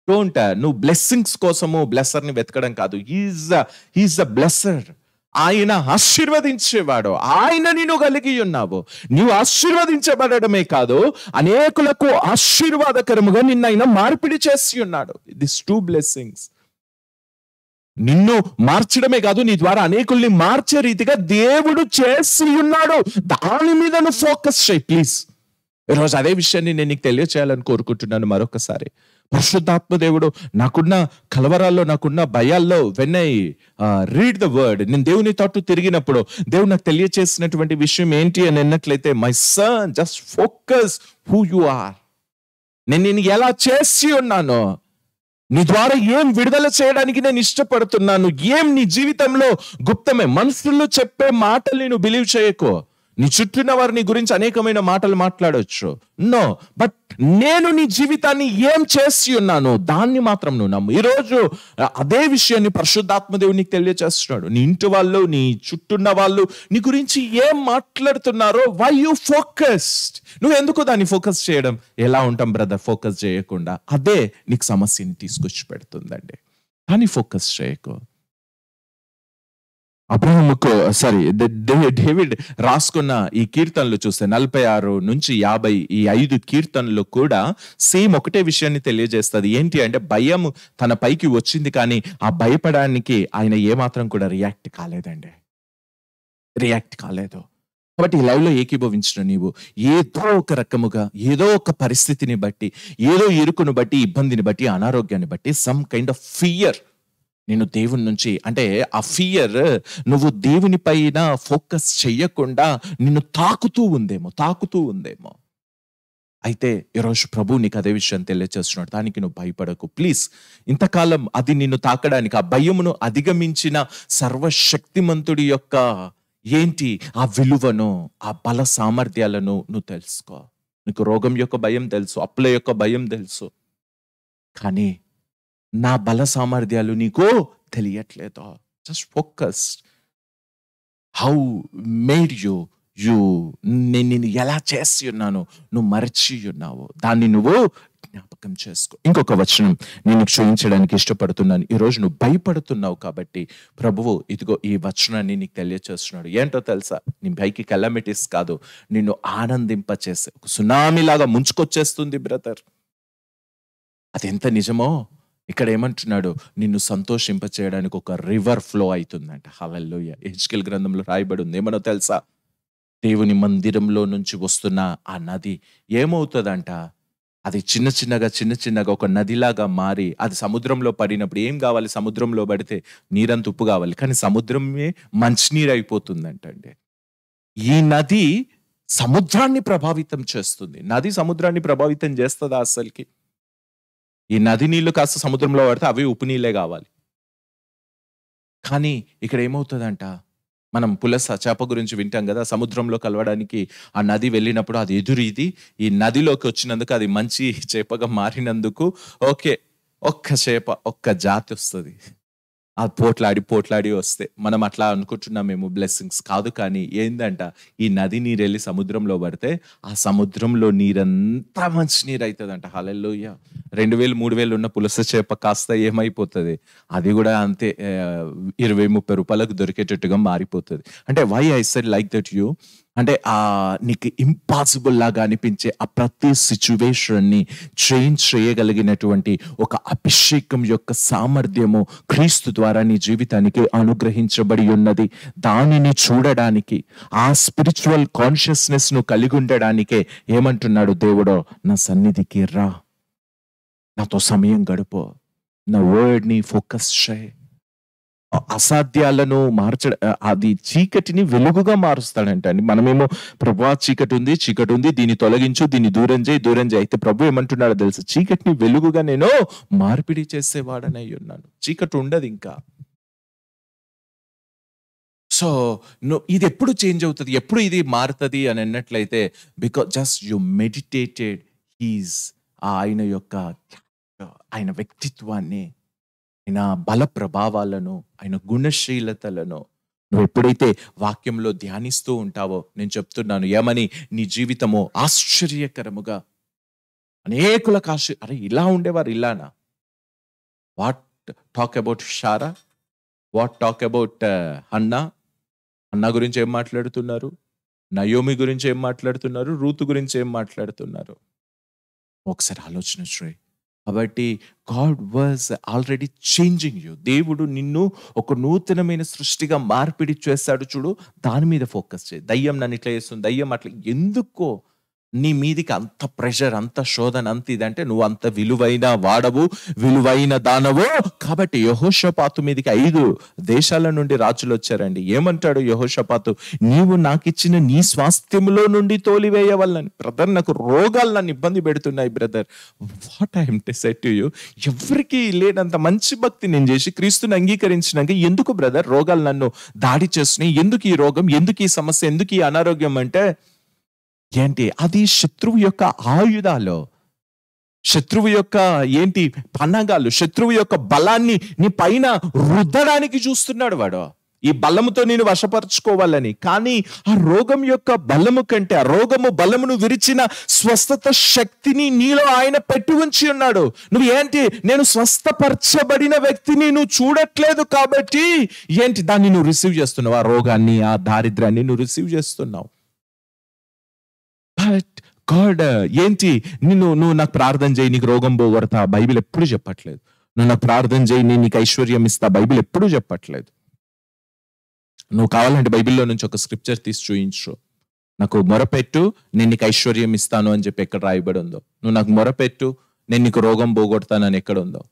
E: నువ్వు బ్లెస్సింగ్స్ కోసము బ్లెస్సర్ని వెతకడం కాదు. He is the blesser. ఆయన ఆశీర్వదించేవాడు. ఆయనని నువ్వు కలిగి ఉన్నావు. నువ్వు ఆశీర్వదించబడమే కాదు, అనేకులకు ఆశీర్వాదకరముగా నిన్న ఆయన మార్పిడి చేసి ఉన్నాడు. దిస్ టూ బ్లెస్సింగ్స్ నిన్ను మార్చడమే కాదు, నీ ద్వారా అనేకుల్ని మార్చే రీతిగా దేవుడు చేసి ఉన్నాడు. దాని మీద నువ్వు ఫోకస్ చేయి ప్లీజ్. ఈరోజు అదే విషయాన్ని నేను నీకు తెలియచేయాలని కోరుకుంటున్నాను మరొకసారి. పరిశుద్ధాత్మ దేవుడు నాకున్న కలవరాల్లో, నాకున్న భయాల్లో, when I read the word, నేను దేవుని తట్టు తిరిగినప్పుడు దేవుడు నాకు తెలియచేసినటువంటి విషయం ఏంటి అని అన్నట్లయితే, my son just focus who you are. నేను ఎలా చేసి ఉన్నానో, నీ ద్వారా ఏం విడుదల చేయడానికి నేను ఇష్టపడుతున్నాను, ఏం నీ జీవితంలో గుప్తమే. మనుషులు చెప్పే మాటల్ని నువ్వు బిలీవ్ చేయకు. నీ చుట్టూన్న వారు నీ గురించి అనేకమైన మాటలు మాట్లాడవచ్చు, నో. బట్ నేను నీ జీవితాన్ని ఏం చేసి ఉన్నాను దాన్ని మాత్రం నువ్వు నమ్ము. ఈరోజు అదే విషయాన్ని పరిశుద్ధాత్మ దేవుడు నీకు తెలియచేస్తున్నాడు. నీ ఇంటి వాళ్ళు, నీ చుట్టూన్న వాళ్ళు నీ గురించి ఏం మాట్లాడుతున్నారో, వై యూ ఫోకస్డ్. నువ్వు ఎందుకు దాన్ని ఫోకస్ చేయడం? ఎలా ఉంటాం బ్రదర్ ఫోకస్ చేయకుండా? అదే నీకు సమస్యని తీసుకొచ్చి పెడుతుందండి. కానీ ఫోకస్ చేయకు. అబ్రహాముకు డేవిడ్ రాసుకున్న ఈ కీర్తనలు చూస్తే 46 నుంచి 50 ఈ 5 కీర్తనలు కూడా సేమ్ ఒకటే విషయాన్ని తెలియజేస్తుంది. ఏంటి అంటే, భయం తన పైకి వచ్చింది కానీ ఆ భయపడానికి ఆయన ఏమాత్రం కూడా రియాక్ట్ కాలేదండి, రియాక్ట్ కాలేదు. కాబట్టి ఈ లైవ్ లో ఏకీభవించిన నీవు ఏదో ఒక రకముగా, ఏదో ఒక పరిస్థితిని బట్టి, ఏదో ఇరుకును బట్టి, ఇబ్బందిని బట్టి, అనారోగ్యాన్ని బట్టి, సమ్ కైండ్ ఆఫ్ ఫియర్ నేను దేవుని నుంచి, అంటే ఆ ఫియర్ నువ్వు దేవుని పైన ఫోకస్ చెయ్యకుండా నిన్ను తాకుతూ ఉందేమో. అయితే ఈరోజు ప్రభు నీకు అదే విషయం తెలియచేస్తున్నాడు. దానికి నువ్వు భయపడకు ప్లీజ్. ఇంతకాలం అది నిన్ను తాకడానికి, ఆ భయమును అధిగమించిన సర్వశక్తిమంతుడి యొక్క ఏంటి ఆ విలువను, ఆ బల సామర్థ్యాలను నువ్వు తెలుసుకో. నీకు రోగం యొక్క భయం తెలుసు, అప్పుల యొక్క భయం తెలుసు, కానీ నా బల సామర్థ్యాలు నీకు తెలియట్లేదు. జస్ట్ ఫోకస్ హౌ మేడ్ నేను ఎలా చేసి ఉన్నాను నువ్వు మరచి ఉన్నావు, దాన్ని నువ్వు జ్ఞాపకం చేసుకో. ఇంకొక వచనం నేను చూపించడానికి ఇష్టపడుతున్నాను. ఈరోజు నువ్వు భయపడుతున్నావు కాబట్టి ప్రభువు ఇదిగో ఈ వచనాన్ని నీకు తెలియచేస్తున్నాడు. ఏంటో తెలుసా? నీ పైకి కెలమిటీస్ కాదు, నిన్ను ఆనందింపచేసే ఒక సునామీలాగా ముంచుకొచ్చేస్తుంది బ్రదర్. అది ఎంత నిజమో ఇక్కడ ఏమంటున్నాడు, నిన్ను సంతోషింపచేయడానికి ఒక రివర్ ఫ్లో అవుతుందంట. హల్లెలూయా. యెహెజ్కేలు గ్రంథంలో రాయబడి ఉంది. ఏమనో తెలుసా? దేవుని మందిరంలో నుంచి వస్తున్న ఆ నది ఏమవుతుందంట, అది చిన్న చిన్నగా ఒక నదిలాగా మారి అది సముద్రంలో పడినప్పుడు ఏం కావాలి? సముద్రంలో పడితే నీరంత ఉప్పు కావాలి, కానీ సముద్రమే మంచినీరు అయిపోతుందంటండి. ఈ నది సముద్రాన్ని ప్రభావితం చేస్తుంది. నది సముద్రాన్ని ప్రభావితం చేస్తుందా అసలుకి? ఈ నది నీళ్లు కాస్త సముద్రంలో పడితే అవి ఉప్పు నీళ్ళే కావాలి. కానీ ఇక్కడ ఏమవుతుందంట, మనం పులస చేప గురించి వింటాం కదా, సముద్రంలో కలవడానికి ఆ నది వెళ్ళినప్పుడు అది ఎదురీది ఈ నదిలోకి వచ్చినందుకు అది మంచి చేపగా మారినందుకు ఓకే, ఒక్క చేప ఒక్క జాతి వస్తుంది. ఆ పోట్లాడి వస్తే మనం అట్లా అనుకుంటున్నామేమో బ్లెస్సింగ్స్ కాదు. కానీ ఏందంట, ఈ నది నీరు వెళ్ళి సముద్రంలో పడితే ఆ సముద్రంలో నీరంతా మంచి నీరు అవుతుందంట. హల్లెలూయా. 2000 3000 ఉన్న పులస చేప కాస్త ఏమైపోతుంది, అది కూడా అంతే 20-30 రూపాయలకు దొరికేటట్టుగా మారిపోతుంది. అంటే why I said like that you అంటే నీకు ఇంపాసిబుల్ లాగా అనిపించే ఆ ప్రతి సిచ్యువేషన్ని చేంజ్ చేయగలిగినటువంటి ఒక అభిషేకం యొక్క సామర్థ్యము క్రీస్తు ద్వారా నీ జీవితానికి అనుగ్రహించబడి ఉన్నది. దానిని చూడడానికి, ఆ స్పిరిచువల్ కాన్షియస్నెస్ ను కలిగి ఉండడానికే ఏమంటున్నాడు దేవుడు, నా సన్నిధికి రా, నాతో సమయం గడుపు, నా వర్డ్ ని ఫోకస్ చేయి. అసాధ్యాలను అది చీకటిని వెలుగుగా మారుస్తాడంట అండి. మనమేమో ప్రభువా చీకటి ఉంది, దీన్ని తొలగించు, దీన్ని దూరం చేయి. అయితే ప్రభు ఏమంటున్నాడో తెలుసు, చీకటిని వెలుగుగా నేను మార్పిడి చేసేవాడనై ఉన్నాను. చీకటి ఉండదు ఇంకా. సో ఇది ఎప్పుడు చేంజ్ అవుతుంది, ఎప్పుడు ఇది మారుతుంది అని అన్నట్లయితే, బికాస్ జస్ట్ యు మెడిటేటెడ్ ఆయన వ్యక్తిత్వాన్ని, ఆయన బల ప్రభావాలను, ఆయన గుణశీలతలను నువ్వు ఎప్పుడైతే వాక్యంలో ధ్యానిస్తూ ఉంటావో, నేను చెప్తున్నాను ఏమని, నీ జీవితము ఆశ్చర్యకరముగా అనేకులకు అరే ఇలా ఉండేవారు ఇలానా? What talk about Sarah, what talk about అన్నా గురించి ఏం మాట్లాడుతున్నారు, నయోమి గురించి ఏం మాట్లాడుతున్నారు, రూతు గురించి ఏం మాట్లాడుతున్నారు? ఒకసారి ఆలోచన చేయి. కాబట్టి God was already changing you. దేవుడు నిన్ను ఒక నూతనమైన సృష్టిగా మార్పిడి చేస్తాడు చూడు, దాని మీద ఫోకస్ చేయి. దయ్యం నన్ను ఇట్లా చేస్తుంది, దయ్యం అట్లా, ఎందుకో నీ మీదికి అంత ప్రెషర్, అంత శోధన, అంత ఇదంటే నువ్వు అంత విలువైన వాడవు, విలువైన దానవు. కాబట్టి యెహోషాపాతు మీదికి 5 దేశాల నుండి రాజులు వచ్చారండి. ఏమంటాడు యెహోషాపాతు, నీవు నాకు ఇచ్చిన నీ స్వాస్థ్యములో నుండి తోలివేయవల్లని. బ్రదర్, నాకు రోగాలు నన్ను ఇబ్బంది పెడుతున్నాయి brother. What I'm said to you, ఎవరికి లేనంత మంచి భక్తి నేను చేసి క్రీస్తుని అంగీకరించినాక ఎందుకు బ్రదర్ రోగాలు నన్ను దాడి చేస్తున్నాయి? ఎందుకు ఈ రోగం, ఎందుకు ఈ సమస్య, ఎందుకు ఈ అనారోగ్యం అంటే ఏంటి? అది శత్రువు యొక్క ఆయుధాలు, శత్రువు యొక్క పన్నాగాలు, శత్రువు యొక్క బలాన్ని నీ పైన రుద్దడానికి చూస్తున్నాడు వాడు, ఈ బలముతో నేను వశపరచుకోవాలని. కానీ ఆ రోగం యొక్క బలము కంటే, ఆ రోగము బలమును విరిచిన స్వస్థత శక్తిని నీలో ఆయన పెట్టి ఉంచి ఉన్నాడు. నువ్వు నేను స్వస్థపరచబడిన వ్యక్తిని నువ్వు చూడట్లేదు కాబట్టి దాన్ని నువ్వు రిసీవ్ చేస్తున్నావు, ఆ రోగాన్ని, ఆ దారిద్ర్యాన్ని నువ్వు రిసీవ్ చేస్తున్నావు. బట్ గాడ్ నువ్వు నాకు ప్రార్థన చేయి, నీకు రోగం పోగొడతా, బైబిల్ ఎప్పుడు చెప్పట్లేదు. నువ్వు నాకు ప్రార్థన చేయి, నేను నీకు ఐశ్వర్యం ఇస్తా, బైబిల్ ఎప్పుడు చెప్పట్లేదు. నువ్వు కావాలంటే బైబిల్లో నుంచి ఒక స్క్రిప్చర్ తీసి చూయించు, నాకు మొరపెట్టు నేను నీకు ఐశ్వర్యం ఇస్తాను అని చెప్పి ఎక్కడ రాయబడి ఉందో, నువ్వు నాకు మొరపెట్టు నేను నీకు రోగం పోగొడతానని ఎక్కడ ఉందో?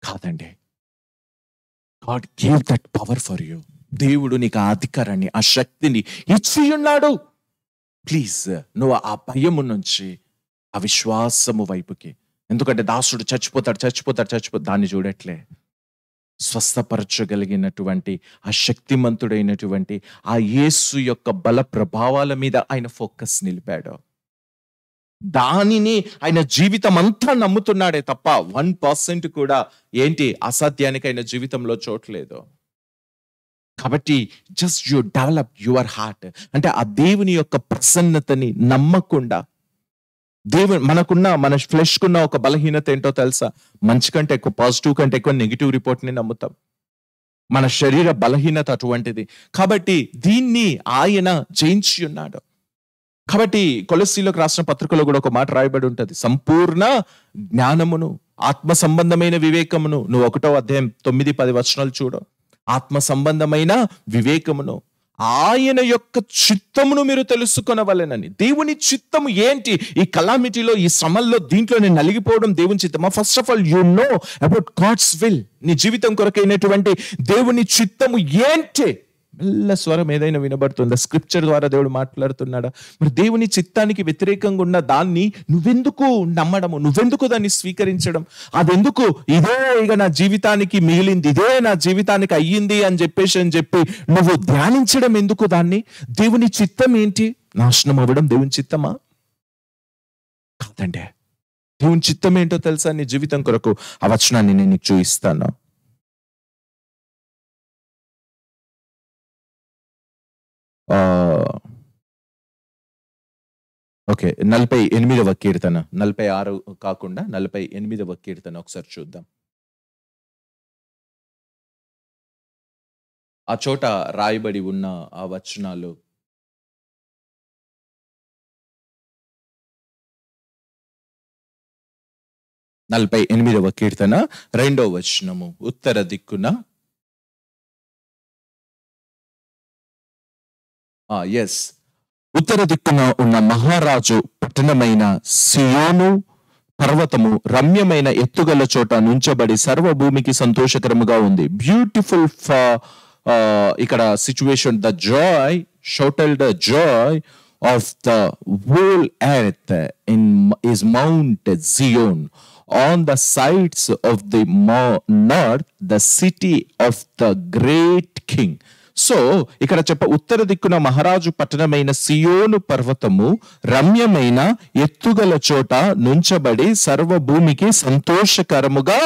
E: కాదండి. God give that power for you. దేవుడు నీకు ఆ అధికారాన్ని, ఆ శక్తిని ఇచ్చి ఉన్నాడు. ప్లీజ్ నువ్వు ఆ భయము నుంచి ఆ విశ్వాసము వైపుకి, ఎందుకంటే దాసుడు చచ్చిపోతాడు దాన్ని చూడట్లే, స్వస్థపరచగలిగినటువంటి ఆ శక్తిమంతుడైనటువంటి ఆ యేసు యొక్క బల ప్రభావాల మీద ఆయన ఫోకస్ నిలిపాడు. దానిని ఆయన జీవితం అంతా నమ్ముతున్నాడే తప్ప 1% కూడా అసాధ్యానికి ఆయన జీవితంలో చోట్లేదు. కాబట్టి just you develop your heart, అంటే ఆ దేవుని యొక్క ప్రసన్నతని నమ్మకుండా దేవుడు మన ఫ్లెష్ కున్న ఒక బలహీనత ఏంటో తెలుసా? మంచి కంటే ఎక్కువ, పాజిటివ్ కంటే ఎక్కువ నెగిటివ్ రిపోర్ట్ ని నమ్ముతాం. మన శరీర బలహీనత అటువంటిది. కాబట్టి దీన్ని ఆయన జయించి ఉన్నాడు. కాబట్టి కొలస్సీలోకి రాసిన పత్రికలో కూడా ఒక మాట రాయబడి ఉంటది, సంపూర్ణ జ్ఞానమును, ఆత్మ సంబంధమైన వివేకమును. నువ్వు 1వ అధ్యాయం 9-10 వచనాలు చూడు. ఆత్మ సంబంధమైన వివేకమును, ఆయన యొక్క చిత్తమును మీరు తెలుసుకొనవలెనని. దేవుని చిత్తము ఏంటి? ఈ కలామిటీలో, ఈ శ్రమల్లో, దీంట్లో నేను నలిగిపోవడం దేవుని చిత్తమా? First of all you know about God's will. నీ జీవితం కొరకైనటువంటి దేవుని చిత్తము ఏంటి? మెల్ల స్వరం ఏదైనా వినబడుతుందా? స్క్రిప్చర్ ద్వారా దేవుడు మాట్లాడుతున్నాడా? మరి దేవుని చిత్తానికి వ్యతిరేకంగా ఉన్న దాన్ని నువ్వెందుకు నమ్మడము? నువ్వెందుకు దాన్ని స్వీకరించడం? అదెందుకు? ఇదే ఇక నా జీవితానికి మిగిలింది, ఇదే నా జీవితానికి అయ్యింది అని చెప్పి నువ్వు ధ్యానించడం ఎందుకు దాన్ని? దేవుని చిత్తం ఏంటి? నాశనం అవ్వడం దేవుని చిత్తమా? కాదండి. దేవుని చిత్తం ఏంటో తెలుసా? నీ జీవితం కొరకు ఆ వచనాన్ని నేను నీకు చూపిస్తాను. ఓకే, 48వ కీర్తన, 46 కాకుండా 48వ కీర్తన ఒకసారి చూద్దాం. ఆ చోట రాయబడి ఉన్న ఆ వచనాలు నలభై 48వ కీర్తన 2వ వచనము. ఉత్తర దిక్కున ఉత్తర దిక్కున ఉన్న మహారాజు పట్టణమైన సియోను పర్వతము రమ్యమైన ఎత్తుగల చోట నుంచబడి సర్వభూమికి సంతోషకరముగా ఉంది. బ్యూటిఫుల్ ఇక్కడ situation, the Joy shouted the Joy of the whole earth is Mount Zion. On the sides of the north, the city of the great king. So ఇక్కడ ఉత్తర దిక్కున మహారాజు పట్టణమైన సియోను పర్వతము రమ్యమైన ఎత్తుగల చోట నుంచబడి సర్వభూమికి సంతోషకరముగా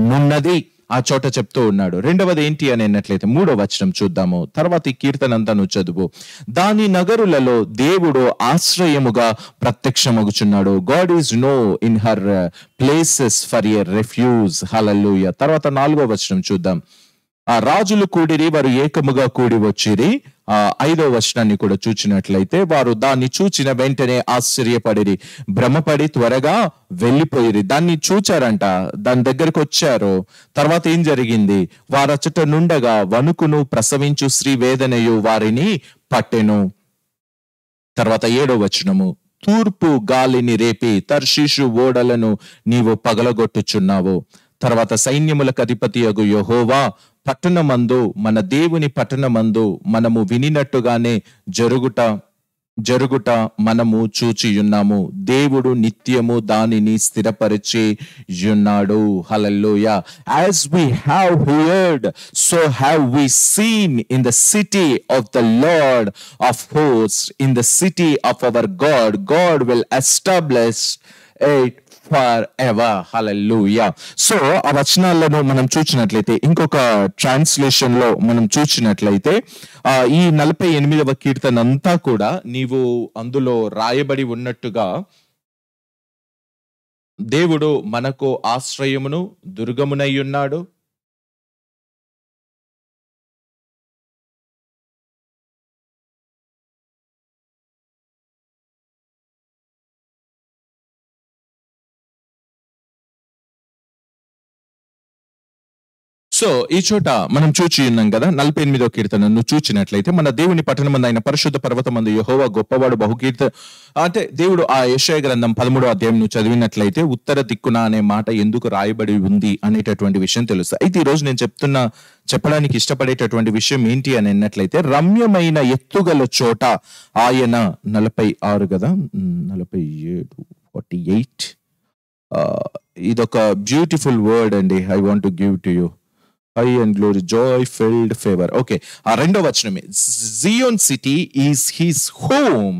E: నున్నది. ఆ చోట చెప్తూ ఉన్నాడు. రెండవది ఏంటి అని అన్నట్లయితే 3వ వచనం చూద్దాము. తర్వాత ఈ కీర్తన అంతా నువ్వు చదువు. దాని నగరులలో దేవుడు ఆశ్రయముగా ప్రత్యక్షమగుచున్నాడు. God is no in her places for a refuge. హల్లెలూయా. తర్వాత 4వ వచనం చూద్దాం. ఆ రాజులు కూడిరి, వారు ఏకముగా కూడి వచ్చిరి. 5వ వచనాన్ని కూడా చూచినట్లయితే, వారు దాన్ని చూచిన వెంటనే ఆశ్చర్యపడిరి, భ్రమపడి త్వరగా వెళ్ళిపోయిరి. దాన్ని చూచారంట, దాని దగ్గరకు వచ్చారు. తర్వాత ఏం జరిగింది? వారచట నుండగా వణుకును ప్రసవించు స్త్రీ వేదనయు వారిని పట్టెను. తర్వాత 7వ వచనము. తూర్పు గాలిని రేపి తర్షీషు ఓడలను నీవు పగలగొట్టుచున్నావు. తర్వాత సైన్యములకు అధిపతియగు యెహోవా పట్టణమందు, మన దేవుని పట్టణమందు మనము వినినట్టుగానే జరుగుట మనము చూచియున్నాము. దేవుడు నిత్యము దానిని స్థిరపరిచి ఉన్నాడు. హల్లెలూయా. As we have heard, so have we seen in the city of the Lord of hosts, in the city of our God. God will establish it forever. Hallelujah. So ఆ వచనాలను మనం చూసినట్లయితే, ఇంకొక ట్రాన్స్లేషన్ లో మనం చూసినట్లయితే, ఈ 48వ కీర్తన అంతా కూడా నీవు అందులో రాయబడి ఉన్నట్టుగా దేవుడు మనకు ఆశ్రయమును దుర్గమునై ఉన్నాడు. సో ఈ చోట మనం చూచి ఉన్నాం కదా, 48వ కీర్తన నువ్వు చూచినట్లయితే, మన దేవుని పట్టణమందు పరిశుద్ధ పర్వతమందు యెహోవా గొప్పవాడు బహుకీర్త. అంటే దేవుడు ఆ యెషయా గ్రంథం 13వ అధ్యాయం నువ్వు చదివినట్లయితే ఉత్తర దిక్కున అనే మాట ఎందుకు రాయబడి ఉంది అనేటటువంటి విషయం తెలుసు. అయితే ఈ రోజు నేను చెప్పడానికి ఇష్టపడేటటువంటి విషయం ఏంటి అని అన్నట్లయితే, రమ్యమైన ఎత్తుగల చోట ఆయన 46 కదా, 47, 48 ఇదొక బ్యూటిఫుల్ వర్డ్ అండి. I want to give to you. High and glory, joy filled favor. Okay, 2వ వచనమే, Zion city is his home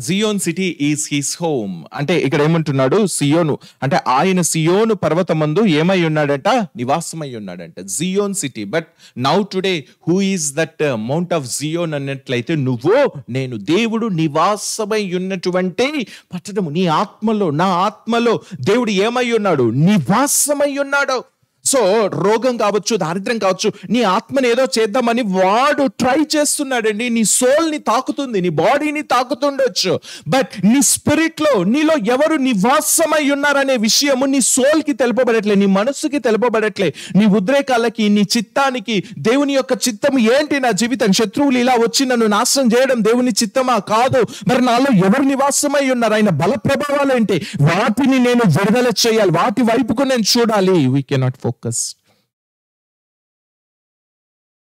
E: Zion city is his home. అంటే ఇక్కడ ఏమంటున్నాడు, సియోను అంటే ఆయన సియోను పర్వతమందు ఏమై ఉన్నాడంట, నివాసమై ఉన్నాడంట, Zion city. But now today who is that mount of Zion అన్నట్లయితే నువ్వు నేను దేవుడు నివాసమై ఉన్నటువంటి పట్టణము. నీ ఆత్మలో, నా ఆత్మలో దేవుడు ఏమై ఉన్నాడు, నివాసమై ఉన్నాడు. సో రోగం కావచ్చు, దారిద్ర్యం కావచ్చు, నీ ఆత్మని ఏదో చేద్దామని వాడు ట్రై చేస్తున్నాడండి. నీ సోల్ ని తాకుతుంది, నీ బాడీని తాకుతుండొచ్చు, బట్ నీ స్పిరిట్ లో నీలో ఎవరు నివాసమై ఉన్నారనే విషయము నీ సోల్ కి తెలుపబడట్లే, నీ మనస్సుకి తెలుపబడట్లే, నీ ఉద్రేకాలకి, నీ చిత్తానికి. దేవుని యొక్క చిత్తం ఏంటి నా జీవితం? శత్రువులు ఇలా వచ్చి నన్ను నాశనం చేయడం దేవుని చిత్తమా? కాదు. మరి నాలో ఎవరు నివాసమై ఉన్నారు? ఆయన బల ప్రభావాలు ఏంటి? వాటిని నేను విడుదల చేయాలి, వాటి వైపుకు నేను చూడాలి. We cannot focus.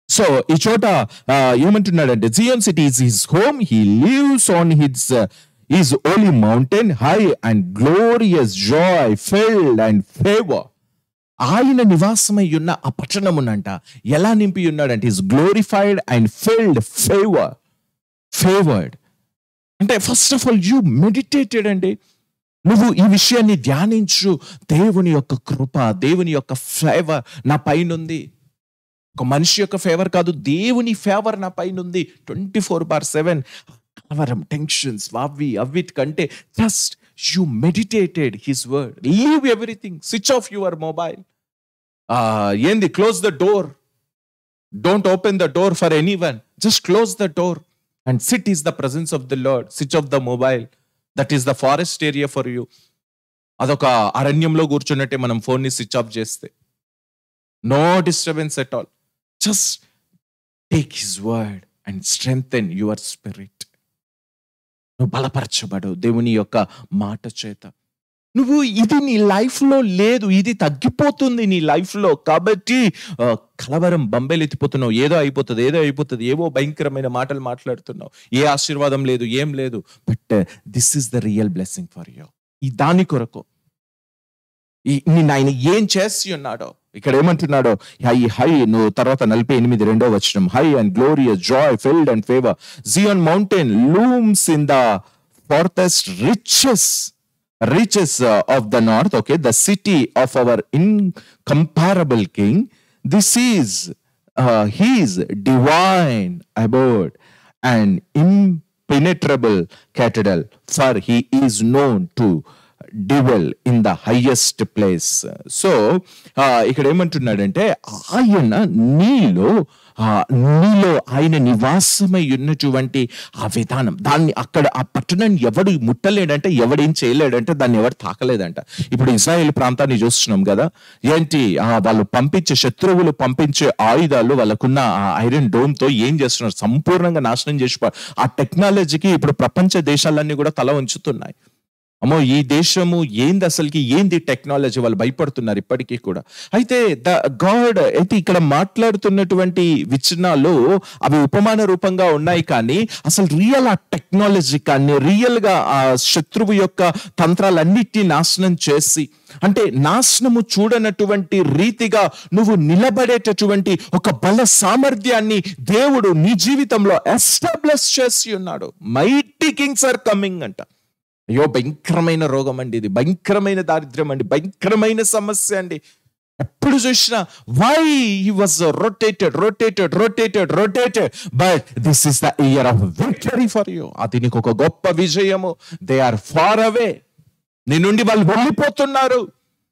E: సో ఈ చోట ఏమంటున్నాడంటే, Zion city is his home, he lives on his holy mountain, high and glorious joy filled and favour. ఆయన నివాసమై ఉన్న ఆ పట్టణమునంట ఎలా నింపి ఉన్నాడంటే, is glorified and filled favoured. అంటే first of all you meditated అండి. నువ్వు ఈ విషయాన్ని ధ్యానించు. దేవుని యొక్క కృప, దేవుని యొక్క ఫేవర్ నా పైనుంది. ఒక మనిషి యొక్క ఫేవర్ కాదు, దేవుని ఫేవర్ నా పైనుంది. 24/7 కలవరం, టెన్షన్స్, అవిట్ కంటే just you meditated his word. Leave everything, switch off your mobile. ఏంది, close the door. Don't open the door for anyone, just close the door and sit is the presence of the Lord. Switch off the mobile. That is the forest area for you. అదొక అరణ్యంలో కూర్చున్నట్టే మనం ఫోన్ని switch off చేస్తే. No disturbance at all. Just take his word and strengthen your spirit. నువ్వు బలపరచబడు దేవుని యొక్క మాట చేత. నువ్వు ఇది నీ లైఫ్ లో లేదు, ఇది తగ్గిపోతుంది నీ లైఫ్ లో. కాబట్టి కలవరం, బంబెలెత్తిపోతున్నావు. ఏదో అయిపోతుంది, ఏవో భయంకరమైన మాటలు మాట్లాడుతున్నావు, ఏ ఆశీర్వాదం లేదు, ఏం లేదు. But this is the real blessing for you. ఈ దాని కొరకు నిన్ను ఆయన ఏం చేసి ఉన్నాడో ఇక్కడ ఏమంటున్నాడో, హై నువ్వు తర్వాత 48 వచనం, high and glorious joy filled and favour, Zion mountain looms in the forest riches of the north, okay, the city of our incomparable king. This is his divine abode and impenetrable cathedral, for he is known to dwell in the highest place. So ఇక్కడ ఏమంటున్నాడంటే, ఆయన నీలో ఆయన నివాసమై ఉన్నటువంటి ఆ విధానం, దాన్ని అక్కడ ఆ పట్టణాన్ని ఎవడు ముట్టలేడంటే, ఎవడేం చేయలేడంటే, దాన్ని ఎవడు తాకలేదంట. ఇప్పుడు ఇజ్రాయేల్ ప్రాంతాన్ని చూస్తున్నాం కదా, ఏంటి వాళ్ళు పంపించే శత్రువులు పంపించే ఆయుధాలు, వాళ్ళకున్న ఆ ఐరన్ డోమ్ తో ఏం చేస్తున్నారు, సంపూర్ణంగా నాశనం చేసి. ఆ టెక్నాలజీకి ఇప్పుడు ప్రపంచ దేశాలన్నీ కూడా తల ఉంచుతున్నాయి. అమ్మో ఈ దేశము ఏంది, అసలుకి ఏంది టెక్నాలజీ, వాళ్ళు భయపడుతున్నారు ఇప్పటికీ కూడా. అయితే గాడ్ అయితే ఇక్కడ మాట్లాడుతున్నటువంటి విచనాలు అవి ఉపమాన రూపంగా ఉన్నాయి, కానీ అసలు రియల్ ఆ టెక్నాలజీ కానీ రియల్ గా ఆ శత్రువు యొక్క తంత్రాలన్నిటినీ నాశనం చేసి, అంటే నాశనము చూడనటువంటి రీతిగా నువ్వు నిలబడేటటువంటి ఒక బల సామర్థ్యాన్ని దేవుడు నీ జీవితంలో ఎస్టాబ్లిష్ చేసి ఉన్నాడు. మైటీ కింగ్స్ ఆర్ కమింగ్ అంట. అయ్యో భయంకరమైన రోగం అండి ఇది, భయంకరమైన దారిద్ర్యం అండి, భయంకరమైన సమస్య అండి. ఎప్పుడు చూసినా why he was rotated, but this is the year of victory for you. అది నీకు ఒక గొప్ప విజయము. దే ఆర్ ఫార్ అవే, నీ నుండి వాళ్ళు వెళ్ళిపోతున్నారు.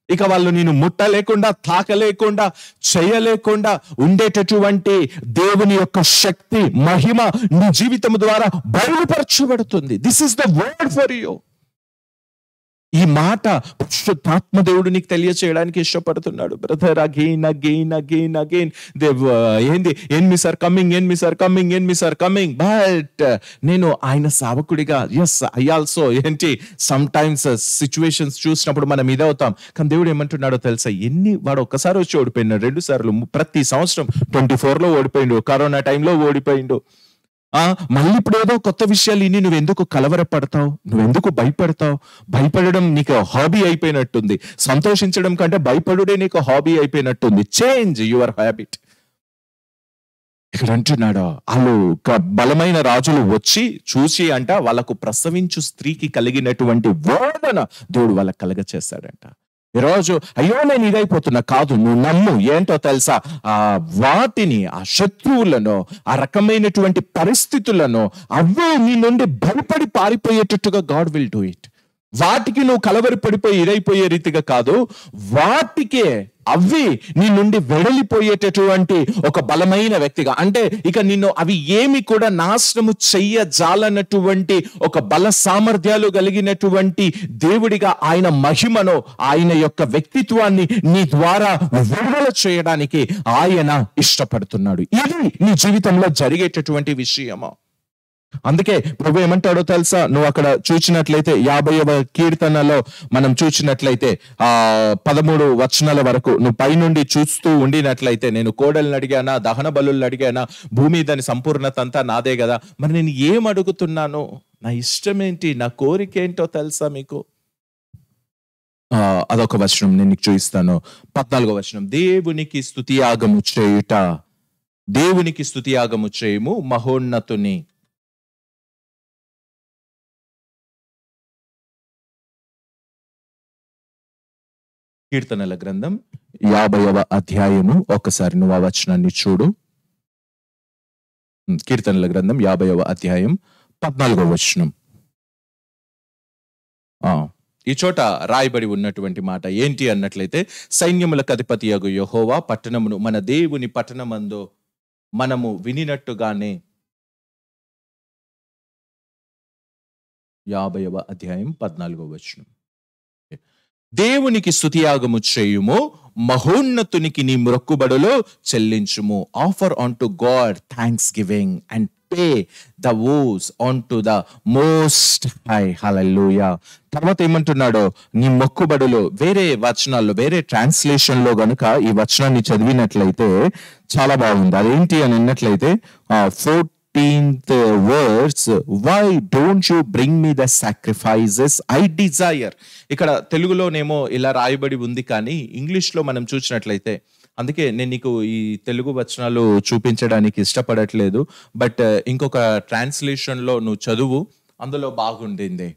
E: ఇక వాళ్ళు నేను ముట్టలేకుండా, తాకలేకుండా, చేయలేకుండా ఉండేటటువంటి దేవుని యొక్క శక్తి, మహిమ నీ జీవితం ద్వారా బయలుపరచబడుతుంది. This is the word for you. ఈ మాట పరిశుద్ధాత్మ దేవుడు నీకు తెలియచేయడానికి ఇష్టపడుతున్నాడు. బ్రదర్, అగైన్ ఏంది, ఎనిమిస్ ఆర్ కమింగ్. బట్ నేను ఆయన సేవకుడిగా, ఎస్ ఐ ఆల్సో ఏంటి సమ్ టైమ్స్ సిచ్యువేషన్స్ చూసినప్పుడు మనం ఇదవుతాం. కానీ దేవుడు ఏమంటున్నాడో తెలుసా, వాడు ఒక్కసారి వచ్చి ఓడిపోయినాడు, 2 సార్లు, ప్రతి సంవత్సరం 24లో ఓడిపోయిండు, కరోనా టైంలో ఓడిపోయిండు. మళ్ళీ ఇప్పుడు ఏదో కొత్త విషయాలు ఇన్ని నువ్వెందుకు కలవరపడతావు, నువ్వెందుకు భయపడతావు? భయపడడం నీకు హాబీ అయిపోయినట్టుంది. సంతోషించడం కంటే భయపడుడే నీకు హాబీ అయిపోయినట్టుంది. Change your habit. ఇక్కడ అంటున్నాడు, వాళ్ళు బలమైన రాజులు వచ్చి చూసి అంట వాళ్ళకు ప్రసవించు స్త్రీకి కలిగినటువంటి వేదన దేవుడు వాళ్ళకి కలగ చేశాడంట. ఈరోజు అయ్యో నేను ఇదైపోతున్నా, కాదు, నువ్వు నమ్ము. ఏంటో తెలుసా, ఆ వాటిని, ఆ శత్రువులను, ఆ రకమైనటువంటి పరిస్థితులను అవే నీ నుండి భయపడి పారిపోయేటట్టుగా గాడ్ విల్ డూ ఇట్. వాటికి నువ్వు కలవరి పడిపోయి ఇదైపోయే రీతిగా కాదు, వాటికే అవి నీ నుండి వెడలిపోయేటటువంటి ఒక బలమైన వ్యక్తిగా, అంటే ఇక నిన్ను అవి ఏమి కూడా నాశనము చెయ్యజాలన్నటువంటి ఒక బల సామర్థ్యాలు కలిగినటువంటి దేవుడిగా ఆయన మహిమను, ఆయన యొక్క వ్యక్తిత్వాన్ని నీ ద్వారా విడుదల చేయడానికి ఆయన ఇష్టపడుతున్నాడు. ఇది నీ జీవితంలో జరిగేటటువంటి విషయము. అందుకే ప్రభు ఏమంటాడో తెలుసా, నువ్వు అక్కడ చూచినట్లయితే 50వ కీర్తనలో మనం చూచినట్లయితే 13 వచనాల వరకు నువ్వు పైనుండి చూస్తూ ఉండినట్లయితే, నేను కోడల్ని అడిగానా, దహన బలుల్ని అడిగానా, భూమి దాని సంపూర్ణత అంతా నాదే కదా, మరి నేను ఏం అడుగుతున్నాను, నా ఇష్టం ఏంటి, నా కోరిక ఏంటో తెలుసా మీకు? అదొక వచనం నేను నీకు చూపిస్తాను. 14వ వచనం, దేవునికి స్తుతియాగము చేయుట, దేవునికి స్తుతియాగము చేయము మహోన్నతుని. కీర్తనల గ్రంథం 50వ అధ్యాయము, ఒకసారి నువ్వు ఆ వచనాన్ని చూడు. కీర్తనల గ్రంథం 50వ అధ్యాయం 14వ వచనం. ఈ చోట రాయబడి ఉన్నటువంటి మాట ఏంటి అన్నట్లయితే, సైన్యములకు అధిపతియగు యెహోవా పట్టణమును, మన దేవుని పట్టణమందు మనము వినినట్టుగానే. 50వ అధ్యాయం 14వ వచనం, దేవునికి స్తుతియాగము చేయుము, మహోన్నతునికి నీ మొక్కుబడులు చెల్లించుము. Offer on to God thanksgiving and pay the vows on to the most high. హల్లెలూయా. తర్వాత ఏమంటున్నాడో, నీ మొక్కుబడులు. వేరే వచనాల్లో, వేరే ట్రాన్స్లేషన్ లో గనుక ఈ వచనాన్ని చదివినట్లయితే చాలా బాగుంది. అదేంటి అని అన్నట్లయితే 14th verse, why don't you bring me the sacrifices I desire. ఇక్కడ తెలుగులోనేమో ఇలా రాయబడి ఉంది, కానీ ఇంగ్లీష్ లో మనం చూసినట్లయితే, అందుకే నేను నీకు ఈ తెలుగు వచనాలు చూపించడానికి ఇష్టపడట్లేదు, బట్ ఇంకొక ట్రాన్స్లేషన్ లో నువ్వు చదువు, అందులో బాగుండింది.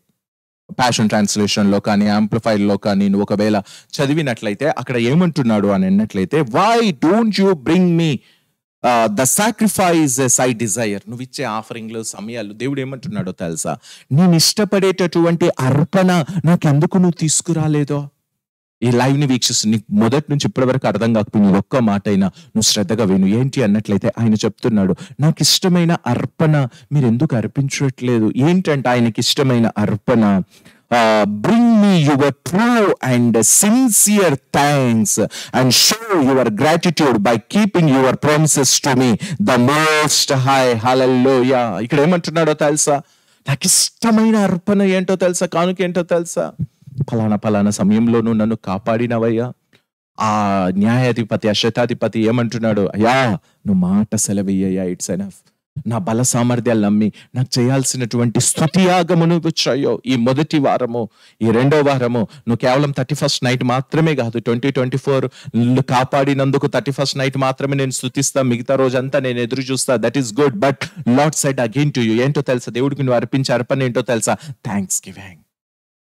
E: ప్యాషన్ ట్రాన్స్లేషన్ లో కానీ, యాంప్లిఫైడ్ లో కానీ నువ్వు ఒకవేళ చదివినట్లయితే అక్కడ ఏమంటున్నాడు అని అన్నట్లయితే, why don't you bring me the sacrifices I desire. నువ్వు ఇచ్చే ఆఫరింగ్లు, సమయాలు, దేవుడు ఏమంటున్నాడో తెలుసా, నేను ఇష్టపడేటటువంటి అర్పణ నాకెందుకు నువ్వు తీసుకురాలేదో. ఈ లైవ్ ని వీక్షిస్తు నీకు మొదటి నుంచి ఇప్పటి వరకు అర్థం కాకపోయింది, ఒక్క మాట అయినా నువ్వు శ్రద్ధగా విను. ఏంటి అన్నట్లయితే ఆయన చెప్తున్నాడు, నాకు ఇష్టమైన అర్పణ మీరు ఎందుకు అర్పించట్లేదు? ఏంటంటే ఆయనకి ఇష్టమైన అర్పణ, bring me your true and sincere thanks and show your gratitude by keeping your promises to me, the most high. Hallelujah. ఇక్కడ ఏమంటున్నాడో తెలుసా, నాకు ఇష్టమైన అర్పణ ఏంటో తెలుసా, కానుక ఏంటో తెలుసా, ఫలానా సమయంలోనూ నన్ను కాపాడినవయ్యా. ఆ న్యాయాధిపతి, ఆ శతాధిపతి ఏమంటున్నాడు, అయ్యా నువ్వు మాట సెలవయ్యా, ఇట్స్ ఎనఫ్. నా బల సామర్థ్యాలు నమ్మి నాకు చేయాల్సినటువంటి స్తుతియాగమును వచ్చాయో. ఈ మొదటి వారము, ఈ రెండో వారము నువ్వు కేవలం 31st నైట్ మాత్రమే కాదు, 2024 కాపాడినందుకు 31st నైట్ మాత్రమే నేను స్తుతిస్తా, మిగతా రోజంతా నేను ఎదురు చూస్తా. That is good, but lord said again to you, ఏంటో తెలుసా, దేవుడికి నువ్వు అర్పించే అర్పణ ఏంటో తెలుసా, థ్యాంక్స్ గివింగ్.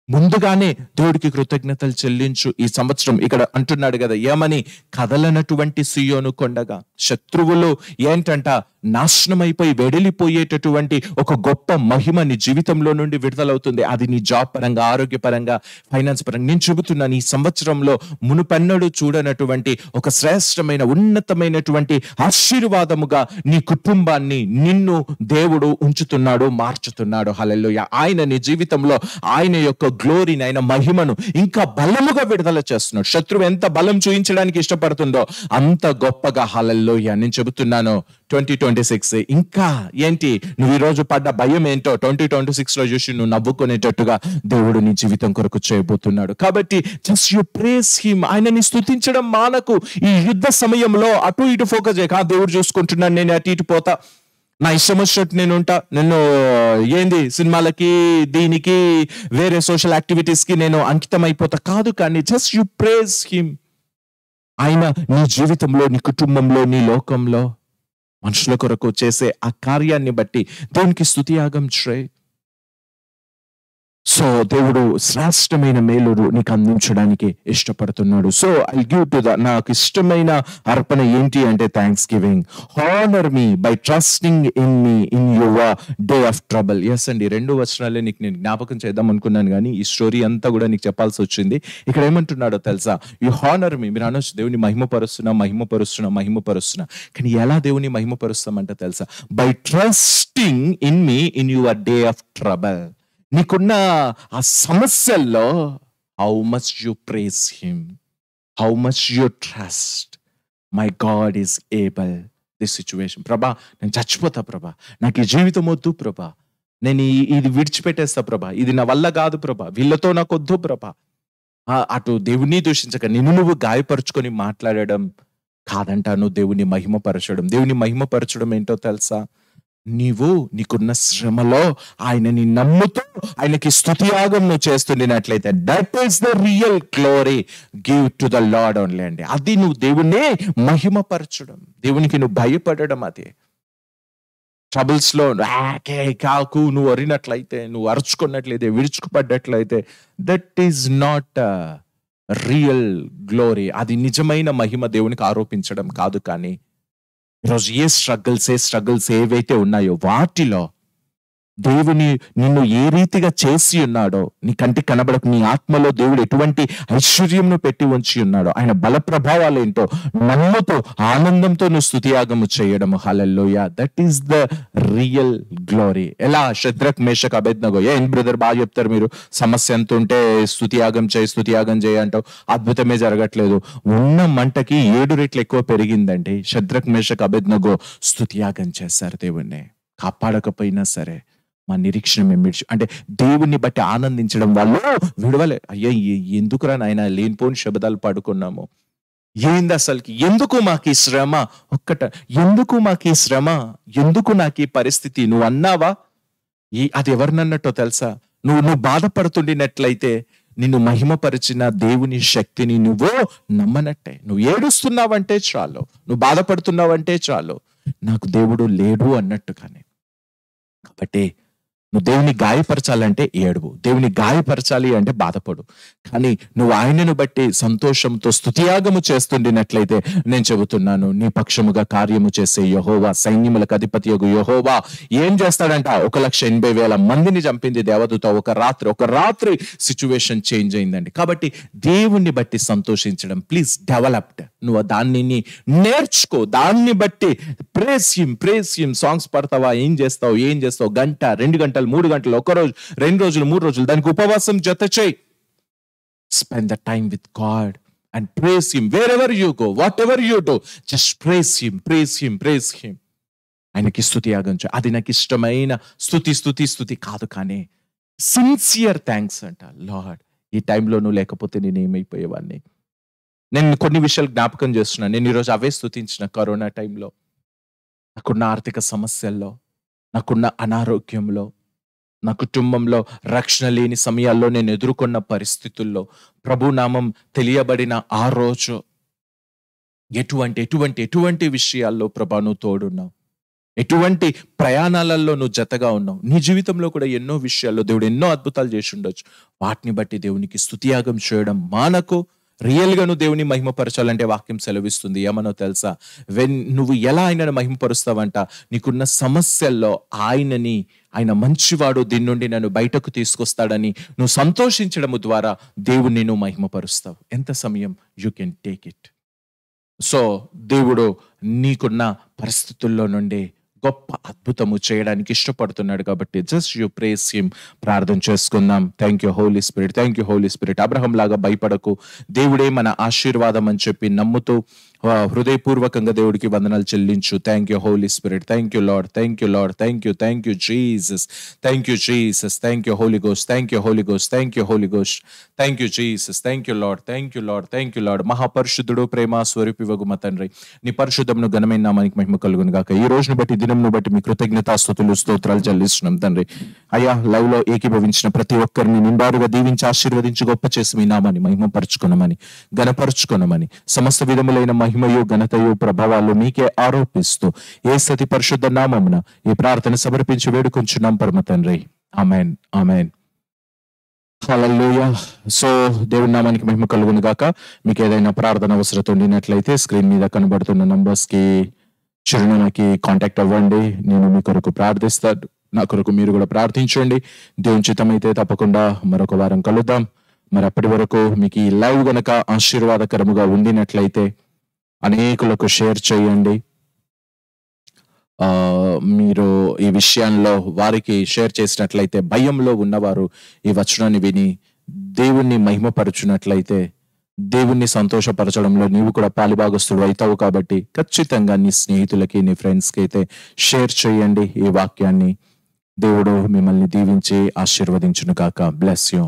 E: ముందుగానే దేవుడికి కృతజ్ఞతలు చెల్లించు. ఈ సంవత్సరం ఇక్కడ అంటున్నాడు కదా, ఏమని, కదలనటువంటి సియోను కొండగా శత్రువులు ఏంటంట నాశనమైపోయి వెడలిపోయేటటువంటి ఒక గొప్ప మహిమ నీ జీవితంలో నుండి విడుదలవుతుంది. అది నీ జాబ్ పరంగా, ఆరోగ్యపరంగా, ఫైనాన్స్ పరంగా. నేను చెబుతున్నాను, ఈ సంవత్సరంలో మునుపెన్నడూ చూడనటువంటి ఒక శ్రేష్టమైన, ఉన్నతమైనటువంటి ఆశీర్వాదముగా నీ కుటుంబాన్ని, నిన్ను దేవుడు ఉంచుతున్నాడు, మార్చుతున్నాడు. హల్లెలూయా. ఆయన నీ జీవితంలో ఆయన యొక్క గ్లోరీని, ఆయన మహిమను ఇంకా బలముగా విడుదల చేస్తున్నాడు. శత్రువు ఎంత బలం చూపించడానికి ఇష్టపడుతుందో అంత గొప్పగా. హల్లెలూయా. నేను చెబుతున్నాను, 2026 ఇంకా ఏంటి, నువ్వు ఈ రోజు పడ్డ భయం ఏంటో 2026 లో చూసి నువ్వు నవ్వుకునేటట్టుగా దేవుడు నీ జీవితం కొరకు చేయబోతున్నాడు. కాబట్టి జస్ట్ యు ప్రేస్ హిమ్. ఆయనని స్తుతించడం మానకు. ఈ యుద్ధ సమయంలో అటు ఇటు ఫోకస్ చేయక, దేవుడు చూసుకుంటున్నాను, నేను అటు ఇటు పోతా, నా ఇష్టం వచ్చినట్టు నేను ఉంటా, నేను ఏంది సినిమాలకి, దీనికి, వేరే సోషల్ యాక్టివిటీస్ కి నేను అంకితం అయిపోతా కాదు. కానీ జస్ట్ యు ప్రేస్ హిమ్. ఆయన నీ జీవితంలో, నీ కుటుంబంలో, నీ లోకంలో మనుషుల కొరకు చేసే ఆ కార్యాన్ని బట్టి దేవునికి స్తుతియాగం చేయి. సో దేవుడు శ్రేష్టమైన మేలుడు నీకు అందించడానికి ఇష్టపడుతున్నాడు. సో ఐ గివ్ టు నాకు ఇష్టమైన అర్పణ ఏంటి అంటే thanksgiving. Honour me by trusting in me in your day of trouble. Yes అండి, 2 వచనాలే నీకు నేను జ్ఞాపకం చేద్దాం అనుకున్నాను, కానీ ఈ స్టోరీ అంతా కూడా నీకు చెప్పాల్సి వచ్చింది. ఇక్కడ ఏమంటున్నాడో తెలుసా? యు హానర్ మీ. మీరు అనొచ్చు, దేవుని మహిమపరుస్తున్నా. కానీ ఎలా దేవుని మహిమపరుస్తామంటే తెలుసా? By trusting in me in your day of trouble. నీకున్న ఆ సమస్యల్లో how much you praise him, how much you trust my God is able this situation. ప్రభా నేను చచ్చిపోతా ప్రభా, నాకు ఈ జీవితం వద్దు ప్రభా, నేను ఇది విడిచిపెట్టేస్తా ప్రభా, ఇది నా వల్ల కాదు ప్రభా, వీళ్ళతో నాకు వద్దు ప్రభా. అటు దేవుని దూషించక నిన్ను నువ్వు గాయపరుచుకొని మాట్లాడడం కాదంట, నువ్వు దేవుని మహిమపరచడం. దేవుని మహిమపరచడం ఏంటో తెలుసా? నీవు నీకున్న శ్రమలో ఆయనని నమ్ముతూ ఆయనకి స్తుతియాగం నువ్వు చేస్తుండినట్లయితే that is the real glory give to the Lord only అండి. అది నువ్వు దేవుణ్ణి మహిమపరచడం, దేవునికి నువ్వు భయపడడం. అది ట్రబుల్స్ లో కాకు నువ్వు అరినట్లయితే, నువ్వు అరుచుకున్నట్లయితే, విడుచుకుపడ్డట్లయితే that is not real glory. అది నిజమైన మహిమ దేవునికి ఆరోపించడం కాదు. కానీ ఈరోజు ఏ స్ట్రగుల్స్ ఏవైతే ఉన్నాయో వాటిలో దేవుని నిన్ను ఏ రీతిగా చేసి ఉన్నాడో, నీ కంటికి కనబడకు నీ ఆత్మలో దేవుడు ఎటువంటి ఐశ్వర్యంను పెట్టి ఉంచి ఉన్నాడో, ఆయన బల ప్రభావాలు ఏంటో నమ్ముతూ ఆనందంతో నువ్వు స్తుతియాగము చేయడము. హల్లెలూయా, that is the real glory. ఎలా షద్రక్ మేషక్ అబేద్నగో, ఏం బ్రదర్ బాగా చెప్తారు మీరు, సమస్య ఎంత ఉంటే స్తుతియాగం చేయి అంటావు, అద్భుతమే జరగట్లేదు. ఉన్న మంటకి 7 రెట్లు ఎక్కువ పెరిగిందండి. షద్రక్ మేషక్ అబేద్నగో స్తుతియాగం చేశారు దేవుణ్ణి. కాపాడకపోయినా సరే మా నిరీక్షణ మేము అంటే దేవుణ్ణి బట్టి ఆనందించడం వల్ల విడవలే. అయ్యా ఎందుకురా నాయన లేనిపోని శబ్దాలు పాడుకున్నాము, ఏంది అసలుకి, ఎందుకు మాకు ఈ శ్రమ, ఎందుకు మాకు ఈ శ్రమ, ఎందుకు నాకు ఈ పరిస్థితి, నువ్వు అన్నావా? అది ఎవరినన్నట్టో తెలుసా? నువ్వు బాధపడుతుండినట్లయితే నిన్ను మహిమపరిచిన దేవుని శక్తిని నువ్వు నమ్మనట్టే. నువ్వు ఏడుస్తున్నావంటే చాలు, నువ్వు బాధపడుతున్నావంటే చాలు, నాకు దేవుడు లేడు అన్నట్టుగానే. కాబట్టి నువ్వు దేవుని గాయపరచాలంటే ఏడువు, దేవుని గాయపరచాలి అంటే బాధపడు. కానీ నువ్వు ఆయనను బట్టి సంతోషంతో స్తుతియాగము చేస్తుండినట్లయితే నేను చెబుతున్నాను, నీ పక్షముగా కార్యము చేసే యెహోవా, సైన్యములకు అధిపతియగు యెహోవా ఏం చేస్తాడంట? 1,80,000 మందిని చంపింది దేవదూత ఒక రాత్రి సిచ్యువేషన్ చేంజ్ అయిందండి. కాబట్టి దేవుణ్ణి బట్టి సంతోషించడం, ప్లీజ్ డెవలప్డ్, నువ్వు దాన్ని నేర్చుకో. దాన్ని బట్టి ప్రేస్ హిమ్ సాంగ్స్ పడతావా, ఏం చేస్తావు, గంట 2 గంటలు 3 గంటలు, 1 రోజు 2 రోజులు 3 రోజులు దానికి ఉపవాసం జత చేయి. Spend the time with God and praise him wherever you go, whatever you do, just praise him. ఆయనకి స్తుతియాగం చేయి. అది నాకు ఇష్టమైన స్తుతి కాదు, కానీ సిన్సియర్ థ్యాంక్స్ అంట. లార్డ్, ఈ టైంలో నువ్వు లేకపోతే నేను ఏమైపోయేవాడిని. నేను కొన్ని విషయాలు జ్ఞాపకం చేస్తున్నాను. నేను ఈరోజు అవే స్తుతించిన. కరోనా టైంలో, నాకున్న ఆర్థిక సమస్యల్లో, నాకున్న అనారోగ్యంలో, నా కుటుంబంలో రక్షణ లేని సమయాల్లో, నేను ఎదుర్కొన్న పరిస్థితుల్లో, ప్రభునామం తెలియబడిన ఆ రోజు ఎటువంటి విషయాల్లో ప్రభా నువ్వు తోడున్నావు, ఎటువంటి ప్రయాణాలలో నువ్వు జతగా ఉన్నావు. నీ జీవితంలో కూడా ఎన్నో విషయాల్లో దేవుడు ఎన్నో అద్భుతాలు చేసి ఉండొచ్చు. వాటిని బట్టి దేవునికి స్తుతియాగం చేయడం మానకు. రియల్ గా నువ్వు దేవుని మహిమపరచాలంటే వాక్యం సెలవిస్తుంది. ఏమనో తెలుసా? నువ్వు ఎలా ఆయనను మహిమపరుస్తావంట? నీకున్న సమస్యల్లో ఆయన మంచివాడు, దీని నుండి నన్ను బయటకు తీసుకొస్తాడని నువ్వు సంతోషించడము ద్వారా దేవుణ్ణి నువ్వు మహిమపరుస్తావు. ఎంత సమయం you can take it. So దేవుడు నీకున్న పరిస్థితుల్లో నుండి గొప్ప అద్భుతము చేయడానికి ఇష్టపడుతున్నాడు. కాబట్టి జస్ట్ యూ ప్రేస్ హిమ్. ప్రార్థన చేసుకుందాం. Thank you holy spirit. Abraham లాగా భయపడకు, దేవుడే మన ఆశీర్వాదం అని చెప్పి నమ్ముతూ హృదయపూర్వకంగా దేవుడికి వందనాలు చెల్లించు. Thank you holy spirit. Thank you Lord. Thank you Jesus. Thank you holy ghost. Thank you Jesus. Thank you Lord. మహాపరిశుద్ధుడు, ప్రేమ స్వరూపివగు మా తండ్రి, నీ పరిశుద్ధమును ఘనమైన నామానికి మహిమ కలుగును గాక. ఈ రోజును బట్టి దిన విధానంను బట్టి మీ కృతజ్ఞతాస్తుతులు స్తోత్రాలు చెల్లిస్తున్నాం తండ్రి. అయ్యా, లైవ్ లో ఏకీభవించిన ప్రతి ఒక్కరిని నిండారుగా దీవించి ఆశీర్వదించి గొప్ప చేసి మీ నామాన్ని మహిమపరచుకున్నామని, గణపరుచుకున్నామని, సమస్త విధములైన మహిమయు ఘనతయు ప్రభావాలు మీకే ఆరోపిస్తూ యేసతి పరిశుద్ధ నామమున ఈ ప్రార్థన సమర్పించి వేడుకొంచున్నాం పరమ తండ్రి. ఆమేన్, ఆమేన్. హల్లెలూయా. సో దేవుని నామానికి మహిమ కలుగును గాక. మీకు ఏదైనా ప్రార్థన అవసరత ఉండినట్లయితే స్క్రీన్ మీద కనబడుతున్న నంబర్స్ కి, చిరునామాకి కాంటాక్ట్ అవ్వండి. నేను మీ కొరకు ప్రార్థిస్తాను, నా కొరకు మీరు కూడా ప్రార్థించండి. దేవుని చిత్తమైతే తప్పకుండా మరొక వారం కలుద్దాం. మరి అప్పటి వరకు మీకు ఈ లైవ్ గనక ఆశీర్వాదకరముగా ఉండినట్లయితే అనేకులకు షేర్ చేయండి. మీరు ఈ విషయంలో వారికి షేర్ చేసినట్లయితే, భయంలో ఉన్నవారు ఈ వచనాన్ని విని దేవుణ్ణి మహిమపరచునట్లయితే, దేవుణ్ణి సంతోషపరచడంలో నీవు కూడా పాలిభాగస్తుడు అవుతావు. కాబట్టి ఖచ్చితంగా నీ స్నేహితులకి, నీ ఫ్రెండ్స్కి అయితే షేర్ చేయండి ఈ వాక్యాన్ని. దేవుడు మిమ్మల్ని దీవించి ఆశీర్వదించును గాక. Bless you.